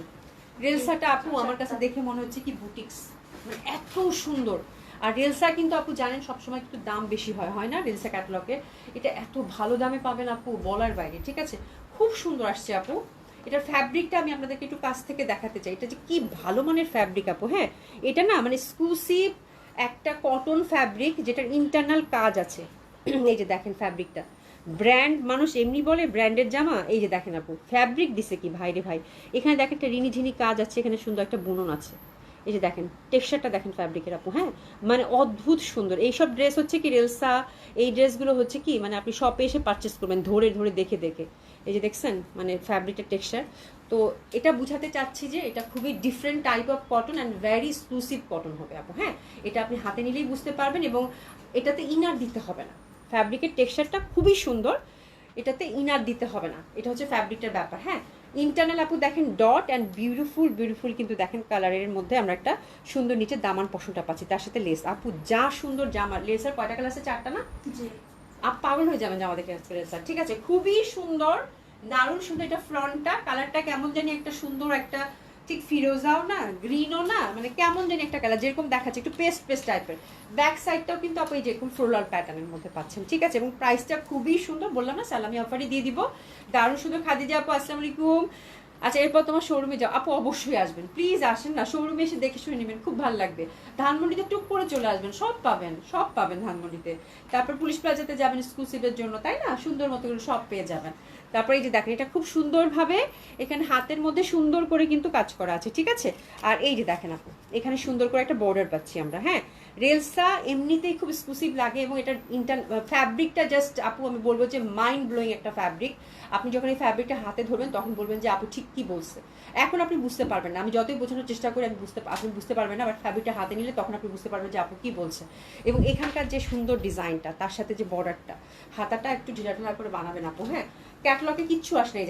রেলসাটা আপু আমার কাছে দেখে মনে হচ্ছে কি বুটিক্স, মানে এত সুন্দর। আর রেলসা কিন্তু আপু জানেন সবসময় কিন্তু দাম বেশি হয় না রেলসা ক্যাটালগে, এটা এত ভালো দামে পাবেন আপু বলার বাইরে, ঠিক আছে। খুব সুন্দর আসছে আপু। এটার ফ্যাব্রিকটা আমি আপনাদেরকে একটু কাছ থেকে দেখাতে চাই, এটা যে কি ভালো মানের ফ্যাব্রিক আপু। হ্যাঁ এটা না মানে এক্সক্লুসিভ একটা কটন ফ্যাব্রিক, যেটার ইন্টারনাল কাজ আছে। এই যে দেখেন ফ্যাব্রিকটা, ব্র্যান্ড মানুষ এমনি বলে ব্র্যান্ডের জামা, এই যে দেখেন আপু ফ্যাব্রিক দিছে কি ভাই রে ভাই। এখানে দেখেন একটা রিনি ঝিনি কাজ আছে, এখানে সুন্দর একটা বুনন আছে, এই যে দেখেন টেক্সচারটা দেখেন ফ্যাব্রিকের আপু। হ্যাঁ মানে অদ্ভুত সুন্দর। এইসব ড্রেস হচ্ছে কি রেলসা, এই ড্রেসগুলো হচ্ছে কি মানে আপনি শপে এসে পারচেস করবেন ধরে ধরে দেখে দেখে। এই যে দেখছেন মানে ফ্যাব্রিকের টেক্সচার। তো এটা বুঝাতে চাচ্ছি যে এটা খুবই different type of cotton and very exclusive cotton হবে আপু। হ্যাঁ এটা আপনি হাতে নিলেই বুঝতে পারবেন, এবং এটাতে ইনার দিতে হবে না। ফ্যাব্রিকের টেক্সচারটা খুবই সুন্দর, এটাতে ইনার দিতে হবে না, এটা হচ্ছে ফ্যাব্রিকটার ব্যাপার। হ্যাঁ ইন্টারনাল আপু দেখেন ডট অ্যান্ড বিউটিফুল বিউটিফুল, কিন্তু দেখেন কালারের মধ্যে আমরা একটা সুন্দর নিচে দামান পশমটা পাচ্ছি, তার সাথে লেস আপু যা সুন্দর জামা। লেসের কয়টা কালার আছে? 4টা না? আপ পাগল হয়ে যাবেন জামা দেখে লেসার, ঠিক আছে। খুবই সুন্দর, দারুণ সুন্দর। এটা ফ্রন্টটা, কালারটা কেমন জানি একটা সুন্দর একটা, ঠিক ফিরোজাও না গ্রিনও না, মানে কেমন জানি একটা কালার, যেরকম দেখাচ্ছে একটু পেস্ট পেস্ট টাইপের। ব্যাক সাইডটাও কিন্তু আপনি যেরকম ফ্লোরাল প্যাটার্নের মধ্যে পাচ্ছেন, ঠিক আছে। এবং প্রাইসটা খুবই সুন্দর, বললাম না সালামি অফারই দিয়ে দিব, দারুণ সুন্দর। খাদিজা আপু আসসালামু আলাইকুম। আচ্ছা এরপর তোমার শোরুমে যাও আপু, অবশ্যই আসবেন, প্লিজ আসেন না, শোরুমে এসে দেখে শুনে নেবেন, খুব ভালো লাগবে। ধানমন্ডিতে টুক করে চলে আসবেন, সব পাবেন, সব পাবেন ধানমন্ডিতে। তারপর পুলিশ প্লাজাতে যাবেন এক্সক্লুসিভের জন্য, তাই না, সুন্দর মতো করে সব পেয়ে যাবেন। তারপরে এই যে দেখেন এটা খুব সুন্দরভাবে এখানে হাতের মধ্যে সুন্দর করে কিন্তু কাজ করা আছে, ঠিক আছে। আর এই যে দেখেন আপু এখানে সুন্দর করে একটা বর্ডার পাচ্ছি আমরা। হ্যাঁ রেলসা এমনিতেই খুব এক্সক্লুসিভ লাগে, এবং এটার ফ্যাব্রিকটা জাস্ট আপু আমি বলবো যে মাইন্ড ব্লোয়িং একটা ফ্যাব্রিক। আপনি যখন এই ফ্যাব্রিকটা হাতে ধরবেন তখন বলবেন যে আপু ঠিক কি বলছে। এখন আপনি বুঝতে পারবেন না, আমি যতই বোঝানোর চেষ্টা করি আপনি বুঝতে পারবেন না, বাট ফ্যাব্রিকটা হাতে নিলে তখন আপনি বুঝতে পারবেন যে আপু কি বলছে। এবং এখানকার যে সুন্দর ডিজাইনটা, তার সাথে যে বর্ডারটা, হাতাটা একটু ঢিলাঢালা করে বানাবেন আপু। হ্যাঁ ক্যাটালগে কিচ্ছু আসে এই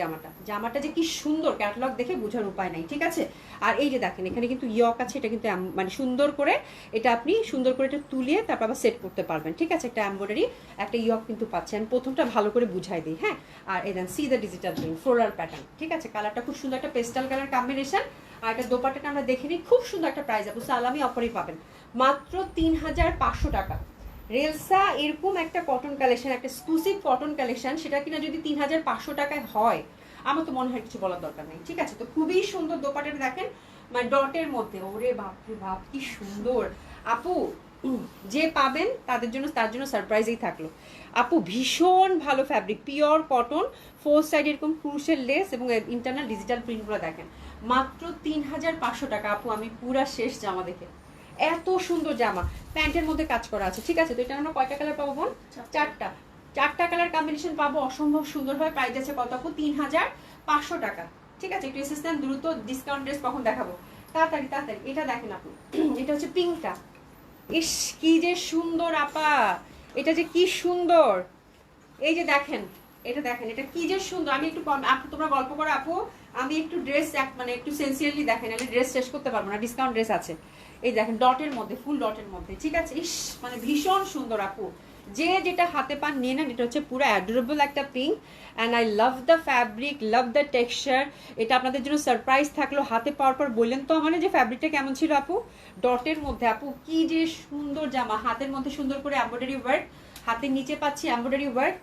জামাটা যে কি সুন্দর, ক্যাটালগ দেখে বোঝার উপায় নাই, ঠিক আছে। আর এই যে দেখেন এখানে কিন্তু ইয়ক আছে, এটা কিন্তু মানে সুন্দর করে এটা আপনি সুন্দর করে এটা তুলিয়ে তারপর আবার সেট করতে পারবেন, ঠিক আছে। একটা এমব্রয়ডারি একটা ইয়ক কিন্তু পাচ্ছেন, প্রথমটা ভালো করে বুঝাই দিই। হ্যাঁ আর এই then see the digital print floral pattern, ঠিক আছে। কালারটা খুব সুন্দর, একটা পেস্টাল কালার কম্বিনেশন। আর এটা দোপাট্টাটা আমরা দেখে নিই, খুব সুন্দর একটা প্রাইস আপু, সালামি অফারই পাবেন মাত্র 3500 টাকা। রেলসা এরকম একটা কটন কালেকশন, একটা এক্সক্লুসিভ কটন কালেকশন, সেটা কিনা যদি 3500 টাকায় হয়, আমার তো মনে হয় কিছু বলার দরকার নেই, ঠিক আছে। তো খুবই সুন্দর দোপাট্টাটা দেখেন, মানে ডটের মধ্যে, ওরে বাপ রে বাপ কি সুন্দর আপু। যে পাবেন তাদের জন্য, তার জন্য সারপ্রাইজই থাকলো আপু। ভীষণ ভালো ফ্যাব্রিক, পিওর কটন, 4 সাইড এরকম ক্রুশের লেস, এবং ইন্টারনাল ডিজিটাল প্রিন্টগুলো দেখেন মাত্র 3500 টাকা আপু। আমি পুরা শেষ জামা দেখে, এত সুন্দর জামা, প্যান্টের মধ্যে কাজ করা আছে, ঠিক আছে। তো এটা আমরা কয়টা কালার পাবো বোন? চারটা। চারটা কালার কম্বিনেশন পাবো, অসম্ভব সুন্দর হয়। প্রাইস আছে কত আপু? 3500 টাকা, ঠিক আছে। একটু এসএস নেন দ্রুত, ডিসকাউন্ট ড্রেস কখন দেখাবো, তাড়াতাড়ি তাড়াতাড়ি। এটা দেখেন আপু, এটা হচ্ছে পিঙ্কটা, ইস কি যে সুন্দর আপা, এটা যে কি সুন্দর, এই যে দেখেন, এটা দেখেন, এটা কি যে সুন্দর। আমি একটু আপু তোমরা গল্প করো আপু, আমি একটু ড্রেস মানে একটু সেন্সিয়ারলি দেখেন, আমি ড্রেস শেষ করতে পারবো না, ডিসকাউন্ট ড্রেস আছে। এই দেখেন ডটের মধ্যে, ফুল ডটের মধ্যে, ঠিক আছে। ইস মানে ভীষণ সুন্দর আপু, যে যেটা হাতে পান নিয়ে নেন। এটা হচ্ছে পুরো অ্যাডোরেবল একটা pink, and I love the fabric, love the texture. এটা আপনাদের জন্য সারপ্রাইজ থাকলো, হাতে পাওয়ার পর বললেন তো মানে যে ফ্যাব্রিকটা কেমন ছিল আপু। ডটের মধ্যে আপু কি যে সুন্দর জামা, হাতের মধ্যে সুন্দর করে এমব্রয়ডারি ওয়ার্ক, হাতের নিচে পাচ্ছি এমব্রয়ডারি ওয়ার্ক,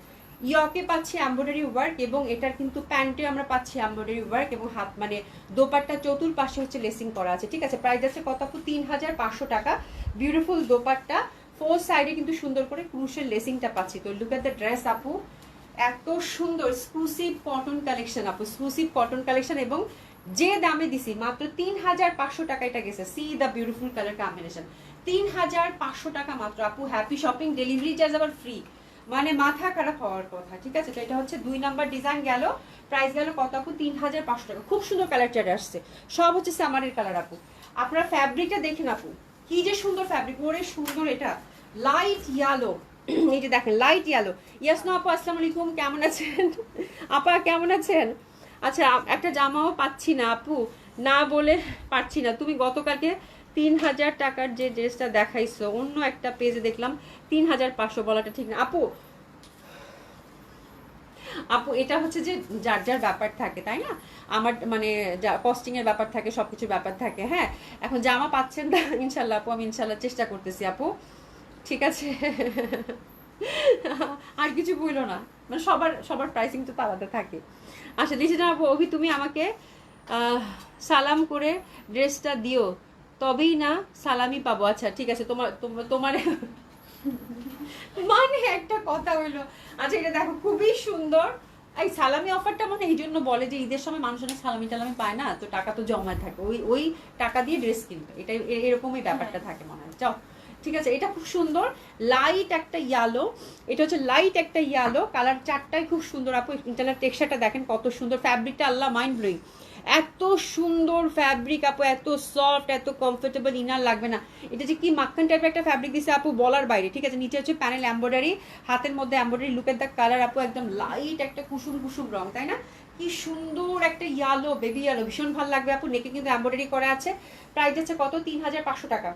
ইয়কে পাচ্ছি এমব্রয়ডারি ওয়ার্ক, এবং এটার কিন্তু প্যান্টে আমরা পাচ্ছি এমব্রয়ডারি ওয়ার্ক, এবং হাত মানে দোপাট্টা চতুর্পাশে হচ্ছে লেসিং করা আছে, ঠিক আছে। প্রাইস আছে কত আপু? 3500 টাকা। বিউটিফুল দোপাট্টা, ফোর সাইডে কিন্তু সুন্দর করে ক্রুশের লেসিংটা পাচ্ছি। তো লুক এট দ্য ড্রেস আপু, এত সুন্দর এক্সক্লুসিভ কটন কালেকশন আপু, এক্সক্লুসিভ কটন কালেকশন, এবং যে দামে দিছি মাত্র 3500 টাকা এটা গেছে। C the beautiful colour combination, 3500 টাকা মাত্র আপু। হ্যাপি শপিং, ডেলিভারি চার্জ আবার ফ্রি, মানে মাথা খারাপ হওয়ার কথা, ঠিক আছে। তো এটা হচ্ছে 2 নাম্বার ডিজাইন গেল, প্রাইস গেল কত আপু? 3500 টাকা। খুব সুন্দর কালার চার্ট আসছে, সব হচ্ছে সামারের কালার আপু। আপনার ফ্যাব্রিকটা দেখেন আপু, কি যে সুন্দর ফ্যাব্রিক, ওরে সুন্দর। এটা লাইট ইয়ালো, এই যে দেখেন লাইট ইয়ালো। ইয়াসনো আপু আসসালামু আলাইকুম, কেমন আছেন? আপা কেমন আছেন? আচ্ছা একটা জামাও পাচ্ছি না আপু, না বলে পাচ্ছি না। তুমি গতকালকে 3000 টাকার যে ড্রেসটা দেখাইছো, অন্য একটা পেজে দেখলাম 3500, বলাটা ঠিক না আপু। আপু এটা হচ্ছে যে যার যার ব্যাপার থাকে, তাই না? আমার মানে কস্টিং এর ব্যাপার থাকে, সবকিছুর ব্যাপার থাকে। হ্যাঁ, এখন জামা পাচ্ছেন না ইনশাল্লাহ আপু, আমি ইনশাল্লাহ চেষ্টা করতেছি আপু, ঠিক আছে। আর কিছু বইলো না, মানে সবার সবার প্রাইসিং তো আলাদা থাকে। আচ্ছা দিশা আপু, অভি তুমি আমাকে সালাম করে ড্রেসটা দিও, তবেই না সালামি পাবো। আচ্ছা ঠিক আছে, তোমার তোমার মানে একটা কথা হইলো। আচ্ছা এটা দেখো খুবই সুন্দর, এই সালামি অফারটা মানে এই জন্য বলে যে ঈদের সময় মানুষ অনেক সালামি টালামি পায় না, তো টাকা তো জমায় থাকে, ওই ওই টাকা দিয়ে ড্রেস কিনবে, এটা এরকমই ব্যাপারটা থাকে মনে হয়। যাও ঠিক আছে, এটা খুব সুন্দর, লাইট একটা ইয়ালো, এটা হচ্ছে লাইট একটা ইয়ালো কালার, চারটাই খুব সুন্দর আপু। ইন্টারনাল টেক্সচারটা দেখেন কত সুন্দর, ফ্যাব্রিকটা আল্লাহ মাইন্ড ব্লোয়িং, এত সুন্দর ফ্যাব্রিক আপু, এত সফট, এত কমফোর্টেবল, ইনার লাগবে না। এটা যে কি মাখন টাইপের একটা ফ্যাব্রিক দিছে আপু, বলার বাইরে, ঠিক আছে। নিচে হচ্ছে প্যানেল এমব্রয়ডারি, হাতের মধ্যে এমব্রয়ডারি, লুকের দা কালার আপু, একদম লাইট একটা কুসুম কুসুম রং, তাই না? কি সুন্দর একটা ইয়ালো, বেবি ইয়ালো, ভীষণ ভালো লাগবে আপু। নেকে কিন্তু এমব্রয়ডারি করা আছে। প্রাইস আছে কত? 3500 টাকা।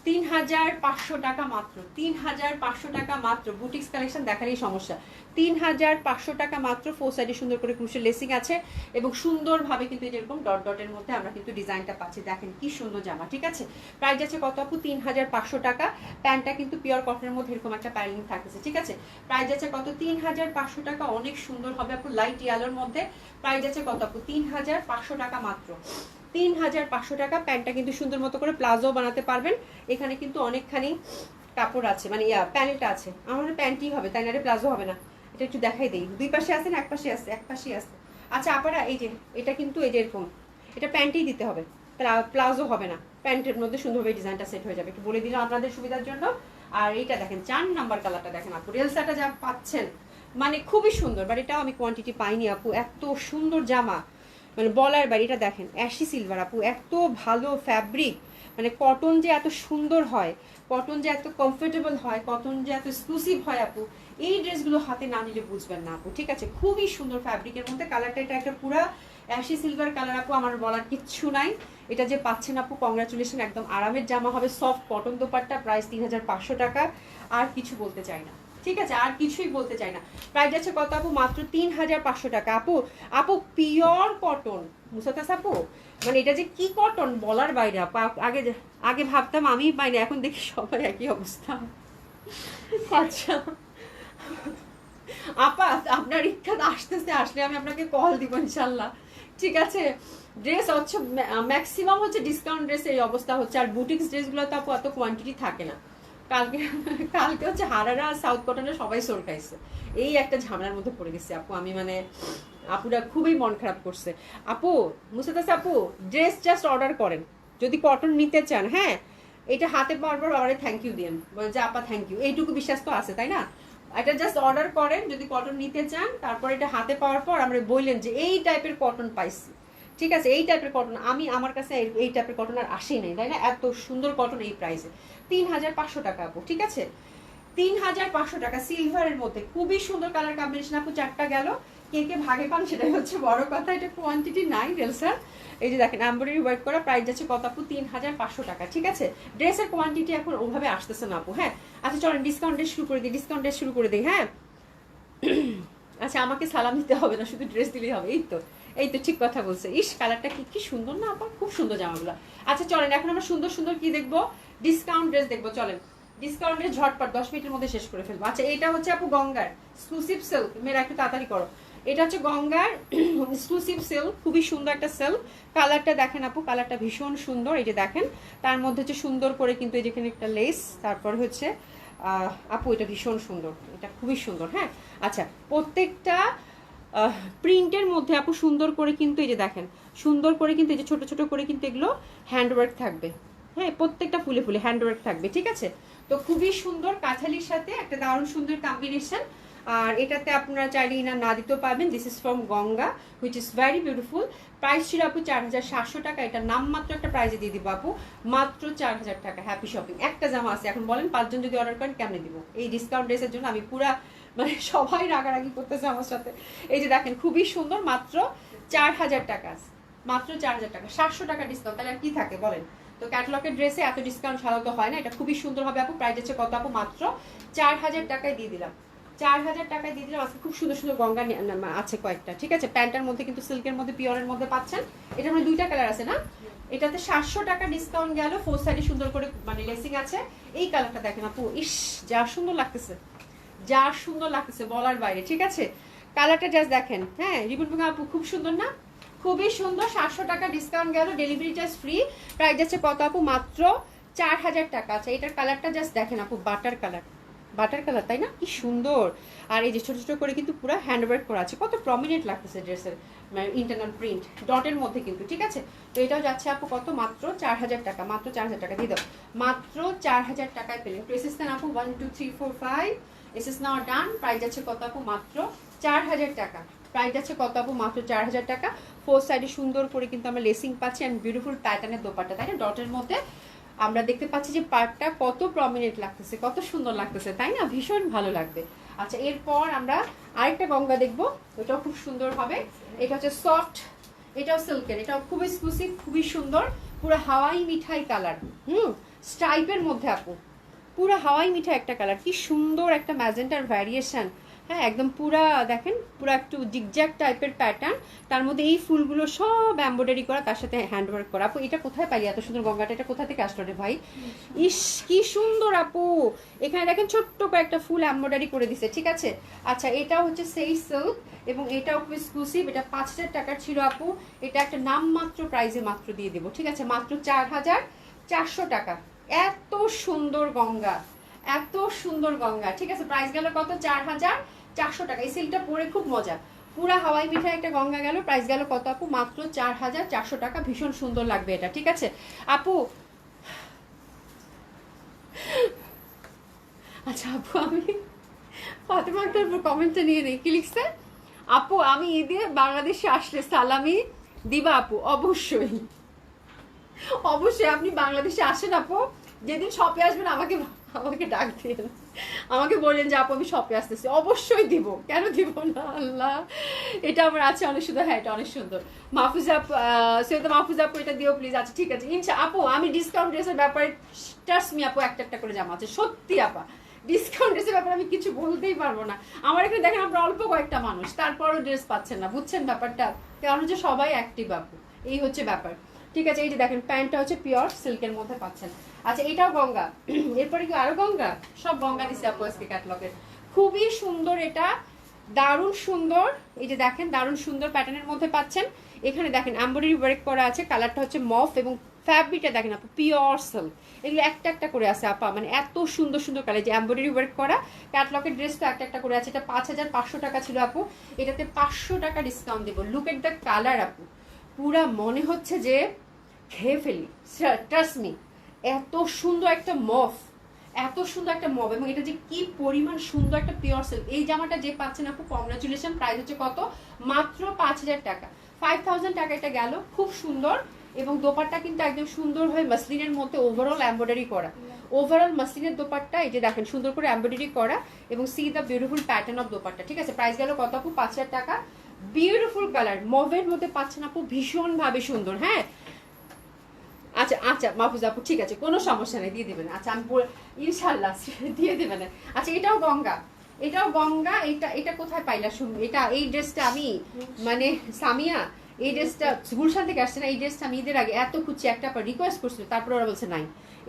3500 টাকা মাত্র, 3500 টাকা মাত্র। বুটিক্স কালেকশন দেখারই সমস্যা। 3500 টাকা মাত্র। ফোর সাইডে সুন্দর করে ক্রুশের লেসিং আছে, এবং সুন্দরভাবে কিন্তু যেরকম ডট ডটের মধ্যে আমরা কিন্তু ডিজাইনটা পাচ্ছি। দেখেন কি সুন্দর জামা, ঠিক আছে। প্রাইস আছে কত আপু? 3500 টাকা। প্যান্টটা কিন্তু পিওর কটনের মধ্যে এরকম একটা প্যানেলিং থাকতেছে, ঠিক আছে। প্রাইস আছে কত? 3500 টাকা। অনেক সুন্দর হবে আপু, লাইট ইয়ালোর মধ্যে। প্রাইস আছে কত আপু? 3500 টাকা মাত্র। 3500 টাকা। প্যান্টটা কিন্তু সুন্দর মতো করে প্লাজো বানাতে পারবেন। এখানে কিন্তু অনেকখানি কাপড় আছে, মানে প্যানেলটা আছে। আমার প্যান্টই হবে, তাই না? প্লাজো হবে না। এটা একটু দেখাই দেই, দুই পাশে আছে না? এক পাশে আছে, এক পাশেই আছে। আচ্ছা আপনারা এই যে এটা কিন্তু এই যে এরকম, এটা প্যান্টেই দিতে হবে, প্লাজো হবে না। প্যান্টের মধ্যে সুন্দরভাবে ডিজাইনটা সেট হয়ে যাবে, একটু বলে দিলাম আপনাদের সুবিধার জন্য। আর এইটা দেখেন 4 নাম্বার কালারটা দেখেন আপু, রেলসাটা যা পাচ্ছেন মানে খুবই সুন্দর, বাট এটাও আমি কোয়ান্টিটি পাইনি আপু। এত সুন্দর জামা, মানে বলার বাইরে। এটা দেখেন অ্যাশি সিলভার আপু, এত ভালো ফ্যাব্রিক, মানে কটন যে এত সুন্দর হয়, কটন যে এত কমফোর্টেবল হয়, কটন যে এত এক্সক্লুসিভ হয় আপু, এই ড্রেসগুলো হাতে না নিলে বুঝবেন না আপু, ঠিক আছে। খুবই সুন্দর ফ্যাব্রিকের মধ্যে। কালারটা এটা একটা পুরো অ্যাশি সিলভার কালার আপু, আমার বলার কিচ্ছু নাই। এটা যে পাচ্ছেন আপু, কংগ্রাচুলেশন, একদম আরামের জামা হবে, সফট কটন দোপাট্টা। প্রাইস 3500 টাকা। আর কিছু বলতে চাই না, ঠিক আছে, আর কিছুই বলতে চাই না। প্রাইস আছে কত আপু? মাত্র 3500 টাকা আপু। আপু পিওর কটন, মুসাতাস আপু, মানে এটা যে কি কটন বলার বাইরে আপু। আগে আগে ভাবতাম আমিই পাই না, এখন দেখি সবাই একই অবস্থা। আচ্ছা আপা, আপনার ইচ্ছা আসতেছে, আসলে আমি আপনাকে কল দিব ইনশাল্লাহ, ঠিক আছে। ড্রেস হচ্ছে ম্যাক্সিমাম হচ্ছে ডিসকাউন্ট ড্রেসের এই অবস্থা হচ্ছে। আর বুটিক্স ড্রেসগুলো তো আপু এত কোয়ান্টিটি থাকে না। কালকে কালকে হচ্ছে হারারা আর সাউথ কটনে সবাই সোর খাইছে, এই একটা ঝামেলার মধ্যে পড়ে গেছে আপু আমি, মানে আপুরা খুবই মন খারাপ করছে আপু। মুসাতাস আপু, ড্রেস জাস্ট অর্ডার করেন যদি কটন নিতে চান, হ্যাঁ। এটা হাতে পাওয়ার পর আবার থ্যাংক ইউ দেন, বলে যে আপা থ্যাংক ইউ, এইটুকু বিশ্বাস তো আছে তাই না? এটা জাস্ট অর্ডার করেন যদি কটন নিতে চান, তারপর এটা হাতে পাওয়ার পর আমরা বললেন যে এই টাইপের কটন পাইছি, ঠিক আছে? এই টাইপের কটন আমার কাছে এই টাইপের কটন আর আসেই নাই তাই না? এত সুন্দর কটন এই প্রাইসে 3500 টাকা আপু, ঠিক আছে? 3500 টাকা সিলভারের মধ্যে খুবই সুন্দর কালার কম্বিনেশন আপু। 4টা গেল, কে কে ভাগে পান সেটাই হচ্ছে বড় কথা। এটা কোয়ান্টিটি নাই স্যার। এই যে দেখেন এমব্রয়ডারি ওয়ার্ক করা, প্রাইস যাচ্ছে কত আপু? 3500 টাকা, ঠিক আছে? ড্রেসের কোয়ান্টিটি এখন ওভাবে আসতেছে না আপু। হ্যাঁ আচ্ছা চলেন ডিসকাউন্ট শুরু করে দিই, শুরু করে দিই। হ্যাঁ আচ্ছা আমাকে সালাম দিতে হবে না, শুধু ড্রেস দিলেই হবে। এই তো ঠিক কথা বলছে। ইস কালারটা কি সুন্দর না আপা, খুব সুন্দর জামাগুলো। আচ্ছা চলেন এখন আমরা সুন্দর সুন্দর কি দেখবো, ডিসকাউন্ট ড্রেস দেখবো। চলেন ডিসকাউন্টের ঝটপট 10 মিনিটের মধ্যে শেষ করে ফেলবো। আচ্ছা এটা হচ্ছে আপু গঙ্গার এক্সক্লুসিভ সিল্ক, মেয়েরা একটু তাড়াতাড়ি করো। এটা হচ্ছে গঙ্গার এক্সক্লুসিভ সিল্ক, খুবই সুন্দর একটা সিল্ক। কালারটা দেখেন আপু, কালারটা ভীষণ সুন্দর। এই যে দেখেন তার মধ্যে হচ্ছে সুন্দর করে কিন্তু এই যেখানে একটা লেস, তারপর হচ্ছে আপু এটা ভীষণ সুন্দর, এটা খুবই সুন্দর। হ্যাঁ আচ্ছা প্রত্যেকটা প্রিন্টের মধ্যে আপু সুন্দর করে কিন্তু এই যে দেখেন সুন্দর করে কিন্তু এই যে ছোট ছোট করে কিন্তু এগুলো হ্যান্ডওয়ার্ক থাকবে। হ্যাঁ প্রত্যেকটা ফুলে ফুলে হ্যান্ডওয়ার্ক থাকবে, ঠিক আছে? তো খুবই সুন্দর কাঁথালির সাথে একটা দারুণ সুন্দর কম্বিনেশন। আর এটাতে আপনারা চাইলে ইনার না দিতেও পারবেন। This is from Ganga which is very beautiful. Price ছিল আপু 4700 টাকা। এটা নামমাত্র একটা প্রাইজে দিয়ে দিব আপু, মাত্র 4000 টাকা। Happy shopping. একটা জামা আছে, এখন বলেন 5 জন যদি অর্ডার করেন কেমনে দিব? এই ডিসকাউন্ট ড্রেসের জন্য আমি পুরা মানে সবাই রাগারাগি করতেছে আমার সাথে। এই যে দেখেন খুবই সুন্দর, মাত্র 4000 টাকা, মাত্র 4000 টাকা। 700 টাকা ডিসকাউন্ট, তাহলে আর কি থাকে বলেন? তো ক্যাটালগের ড্রেসে এত ডিসকাউন্ট সাধারণত হয় না। এটা খুবই সুন্দর হবে আপু। প্রাইস হচ্ছে কত আপু? মাত্র 4000 টাকায় দিয়ে দিলাম। 4000 টাকায় দিয়ে দিলাম। আজকে খুব সুন্দর সুন্দর গঙ্গা আছে কয়েকটা, ঠিক আছে? প্যান্টের মধ্যে কিন্তু সিল্কের মধ্যে পিওরের মধ্যে পাচ্ছেন। এটা মানে 2টা কালার আছে না? এটাতে 700 টাকা ডিসকাউন্ট গেল। 4 সাইডে সুন্দর করে মানে লেসিং আছে। এই কালারটা দেখেন আপু, ইস যা সুন্দর লাগতেছে, যা সুন্দর লাগতেছে বলার বাইরে, ঠিক আছে? কালারটা জাস্ট দেখেন। হ্যাঁ রিবন ভাঙা আপু খুব সুন্দর না? খুবই সুন্দর। 700 টাকা ডিসকাউন্ট গেল, ডেলিভারি চার্জ ফ্রি। প্রাইস যাচ্ছে কত আপু? মাত্র 4000 টাকা। আচ্ছা এটার কালারটা জাস্ট দেখেন আপু, বাটার কালার, বাটার কালার তাই না? কি সুন্দর। আর এই যে ছোট ছোট করে কিন্তু পুরো হ্যান্ডওয়ার্ক করা আছে, কত প্রমিনেন্ট লাগতেছে ড্রেসের ইন্টারনাল প্রিন্ট ডটের মধ্যে কিন্তু, ঠিক আছে? তো এটাও যাচ্ছে আপু কত? মাত্র 4000 টাকা, মাত্র 4000 টাকা দিয়ে দাও। মাত্র 4000 টাকায় পেলেন। তো এসএস দেন আপু 1 2 3 4 5 এসএস নাও ডান। প্রাইস যাচ্ছে কত আপু? মাত্র 4000 টাকা। প্রাইস যাচ্ছে কত আপু? মাত্র 4000 টাকা। 4 সাইডে সুন্দর করে কিন্তু আমরা লেসিং পাচ্ছি এন্ড বিউটিফুল প্যাটার্নের দোপাট্টা, তাই না? ডটের মধ্যে আমরা দেখতে পাচ্ছি যে পার্টটা কত প্রমিনেন্ট লাগতেছে, কত সুন্দর লাগতেছে, তাই না? ভীষণ ভালো লাগবে। আচ্ছা এরপর আমরা আরেকটা গঙ্গা দেখবো, ওটাও খুব সুন্দর হবে। এটা হচ্ছে সফট, এটাও সিল্কের, এটাও খুব এক্সক্লুসিভ, খুবই সুন্দর। পুরো হাওয়াই মিঠাই কালার, স্ট্রাইপের মধ্যে আপু, পুরো হাওয়াই মিঠাই একটা কালার। কি সুন্দর একটা ম্যাজেন্টার ভ্যারিয়েশন। হ্যাঁ একদম পুরা দেখেন, পুরা একটু জিগজ্যাগ টাইপের প্যাটার্ন, তার মধ্যে এই ফুলগুলো সব এমব্রয়ডারি করা, তার সাথে হ্যান্ডওয়ার্ক করা। আপু এটা কোথায় পাই এত সুন্দর গঙ্গাটা? এটা কোথা থেকে আসলো রে ভাই? ইস কি সুন্দর আপু। এখানে দেখেন ছোট্ট কয়েকটা ফুল এমব্রয়ডারি করে দিছে, ঠিক আছে? আচ্ছা এটাও হচ্ছে সেই সিল্ক এবং এটাও খুব এক্সক্লুসিভ। এটা 5000 টাকার ছিল আপু। এটা একটা নামমাত্র প্রাইজে মাত্র দিয়ে দেবো, ঠিক আছে? মাত্র 4400 টাকা। এত সুন্দর গঙ্গা, এত সুন্দর গঙ্গা, ঠিক আছে? প্রাইস গেল কত? 4400 টাকা। এই সিল্কটা পরে খুব মজা, পুরা হাওয়াই মিঠাই একটা গঙ্গা গেল। প্রাইস গেল কত আপু? মাত্র 4400 টাকা। ভীষণ সুন্দর লাগবে এটা, ঠিক আছে আপু? আচ্ছা আপু আমি ফাতেমা আক্তার কমেন্টটা নিয়ে নেই, কি লিখছে? আপু আমি ঈদে বাংলাদেশে আসলে সালামি দিবা আপু? অবশ্যই অবশ্যই। আপনি বাংলাদেশে আসেন আপু, যেদিন শপে আসবেন আমাকে আমাকে ডাক দিন, আমাকে বললেন যে আপু আমি শপে আসতেছি, অবশ্যই দিব, কেন দিব না? আল্লাহ এটা আমার আছে অনেক সুন্দর। হ্যাঁ এটা অনেক সুন্দর। মাহফুজা সৈয়দ মাহফুজা আপু এটা দিও প্লিজ। আচ্ছা ঠিক আছে ইনশা আপু। আমি ডিসকাউন্ট ড্রেসের ব্যাপারে ট্রাস্ট মি আপু, একটা একটা করে জামা আছে সত্যি আপা। ডিসকাউন্ট ড্রেসের ব্যাপারে আমি কিছু বলতেই পারবো না। আমার এখানে দেখেন আপনার অল্প কয়েকটা মানুষ, তারপরও ড্রেস পাচ্ছেন না, বুঝছেন ব্যাপারটা? কারণ হচ্ছে সবাই অ্যাক্টিভ আপু, এই হচ্ছে ব্যাপার, ঠিক আছে? এই যে দেখেন প্যান্টটা হচ্ছে পিওর সিল্কের মধ্যে পাচ্ছেন। আচ্ছা এটাও গঙ্গা। এরপরে কি আরো গঙ্গা? সব গঙ্গা দিচ্ছে আপু আজকে ক্যাটালগের। খুবই সুন্দর এটা, দারুণ সুন্দর। এই যে দেখেন দারুণ সুন্দর প্যাটার্নের মধ্যে পাচ্ছেন। এখানে দেখেন এমব্রয়ডারি ওয়ার্ক করা আছে, কালারটা হচ্ছে মফ এবং ফ্যাব্রিকটা দেখেন আপু পিওর সিল্ক। এগুলো একটা একটা করে আছে আপা, মানে এত সুন্দর সুন্দর কালার। যে এমব্রয়ডারি ওয়ার্ক করা ক্যাটালগের ড্রেস তো একটা একটা করে আছে। এটা 5500 টাকা ছিল আপু, এটাতে 500 টাকা ডিসকাউন্ট দেবো। লুক এট দ্য কালার আপু, পুরা মনে হচ্ছে যে খেয়ে ফেলি, ট্রাস্ট মি। এত সুন্দর একটা মফ, এত সুন্দর একটা মব, এবং এটা যে কি পরিমাণ সুন্দর একটা পিওর সিল্ক। এই জামাটা যে পাচ্ছেন আপু কংগ্রাচুলেশন, প্রাইস হচ্ছে কত, মাত্র 5000 টাকা, 5000 টাকা এটা গেল। খুব সুন্দর, এবং দোপাট্টা কিন্তু একদম সুন্দরভাবে মাসলিনের মধ্যে ওভারঅল এমব্রয়ডারি করা, ওভারঅল মাসলিনের দোপাট্টা, এই যে দেখেন সুন্দর করে এমব্রয়ডারি করা, এবং C the beautiful pattern of dupatta. ঠিক আছে, প্রাইস গেল কত আপু, 5000 টাকা। বিউটিফুল কালার মভের মধ্যে পাচ্ছেন আপু, ভীষণভাবে সুন্দর। হ্যাঁ আচ্ছা আচ্ছা মাহফুজ আপু ঠিক আছে, কোনো সমস্যা নেই, দিয়ে দেবেন। আচ্ছা আমি ইনশাল্লাহ দিয়ে দেবেন। আচ্ছা এটাও গঙ্গা, এটাও গঙ্গা। এটা এটা কোথায় পাইলা শুনুন, এটা এই ড্রেসটা আমি মানে সামিয়া, এই ড্রেসটা গুলশান থেকে আসছে না, এই ড্রেসটা আমি ঈদের আগে এত খুঁজছি, একটা আপা রিকোয়েস্ট করছিল, তারপরে ওরা বলছে নাই।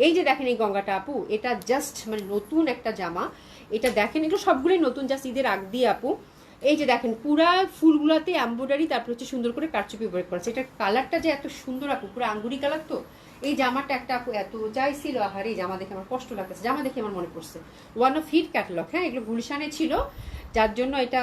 এই যে দেখেন এই গঙ্গাটা আপু, এটা জাস্ট মানে নতুন একটা জামা, এটা দেখেন এগুলো সবগুলোই নতুন, জাস্ট ঈদের আগ দিয়ে আপু। এই যে দেখেন পুরা ফুলগুলাতে এমব্রয়ডারি, তারপর হচ্ছে সুন্দর করে কারচুপি ওয়ার্ক করেছে। এটার কালারটা যে এত সুন্দর আপু, পুরো আঙ্গুরি কালার। তো এই জামাটা একটা আপু এত চাইছিল, আহার এই জামা দেখে আমার কষ্ট লাগতেছে, জামা দেখে আমার মনে পড়ছে ওয়ান অফ হিট ক্যাটালগ। হ্যাঁ এগুলো গুলশানে ছিল, যার জন্য এটা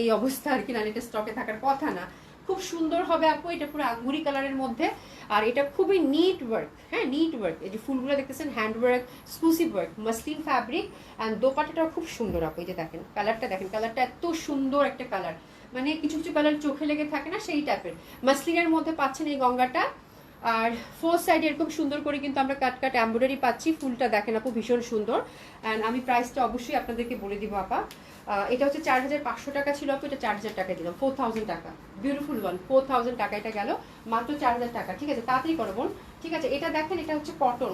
এই অবস্থা আর কি, না এটা স্টকে থাকার কথা না। খুব সুন্দর হবে আপু, এটা পুরো আঙ্গুরি কালারের মধ্যে, আর এটা খুবই নিট ওয়ার্ক। হ্যাঁ নিট ওয়ার্ক, এই যে ফুলগুলো দেখতেছেন hand work, exclusive work, muslin fabric, and দোপাট্টাটাও খুব সুন্দর আপু। এই যে দেখেন কালারটা, দেখেন কালারটা এত সুন্দর একটা কালার, মানে কিছু কিছু কালার চোখে লেগে থাকে না, সেই টাইপের মাসলিনের মধ্যে পাচ্ছেন এই গঙ্গাটা। আর ফোর সাইড এরকম সুন্দর করে কিন্তু আমরা কাট কাট এমব্রয়ডারি পাচ্ছি। ফুলটা দেখেন আপু ভীষণ সুন্দর, অ্যান্ড আমি প্রাইসটা অবশ্যই আপনাদেরকে বলে দিব আপা। এটা হচ্ছে 4500 টাকা ছিল আপু, এটা 4000 টাকায় দিলাম, 4000 টাকা। বিউটিফুল ওয়ান, 4000 টাকা এটা গেল, মাত্র 4000 টাকা। ঠিক আছে তাড়াতাড়ি করো বোন। ঠিক আছে এটা দেখেন, এটা হচ্ছে কটন,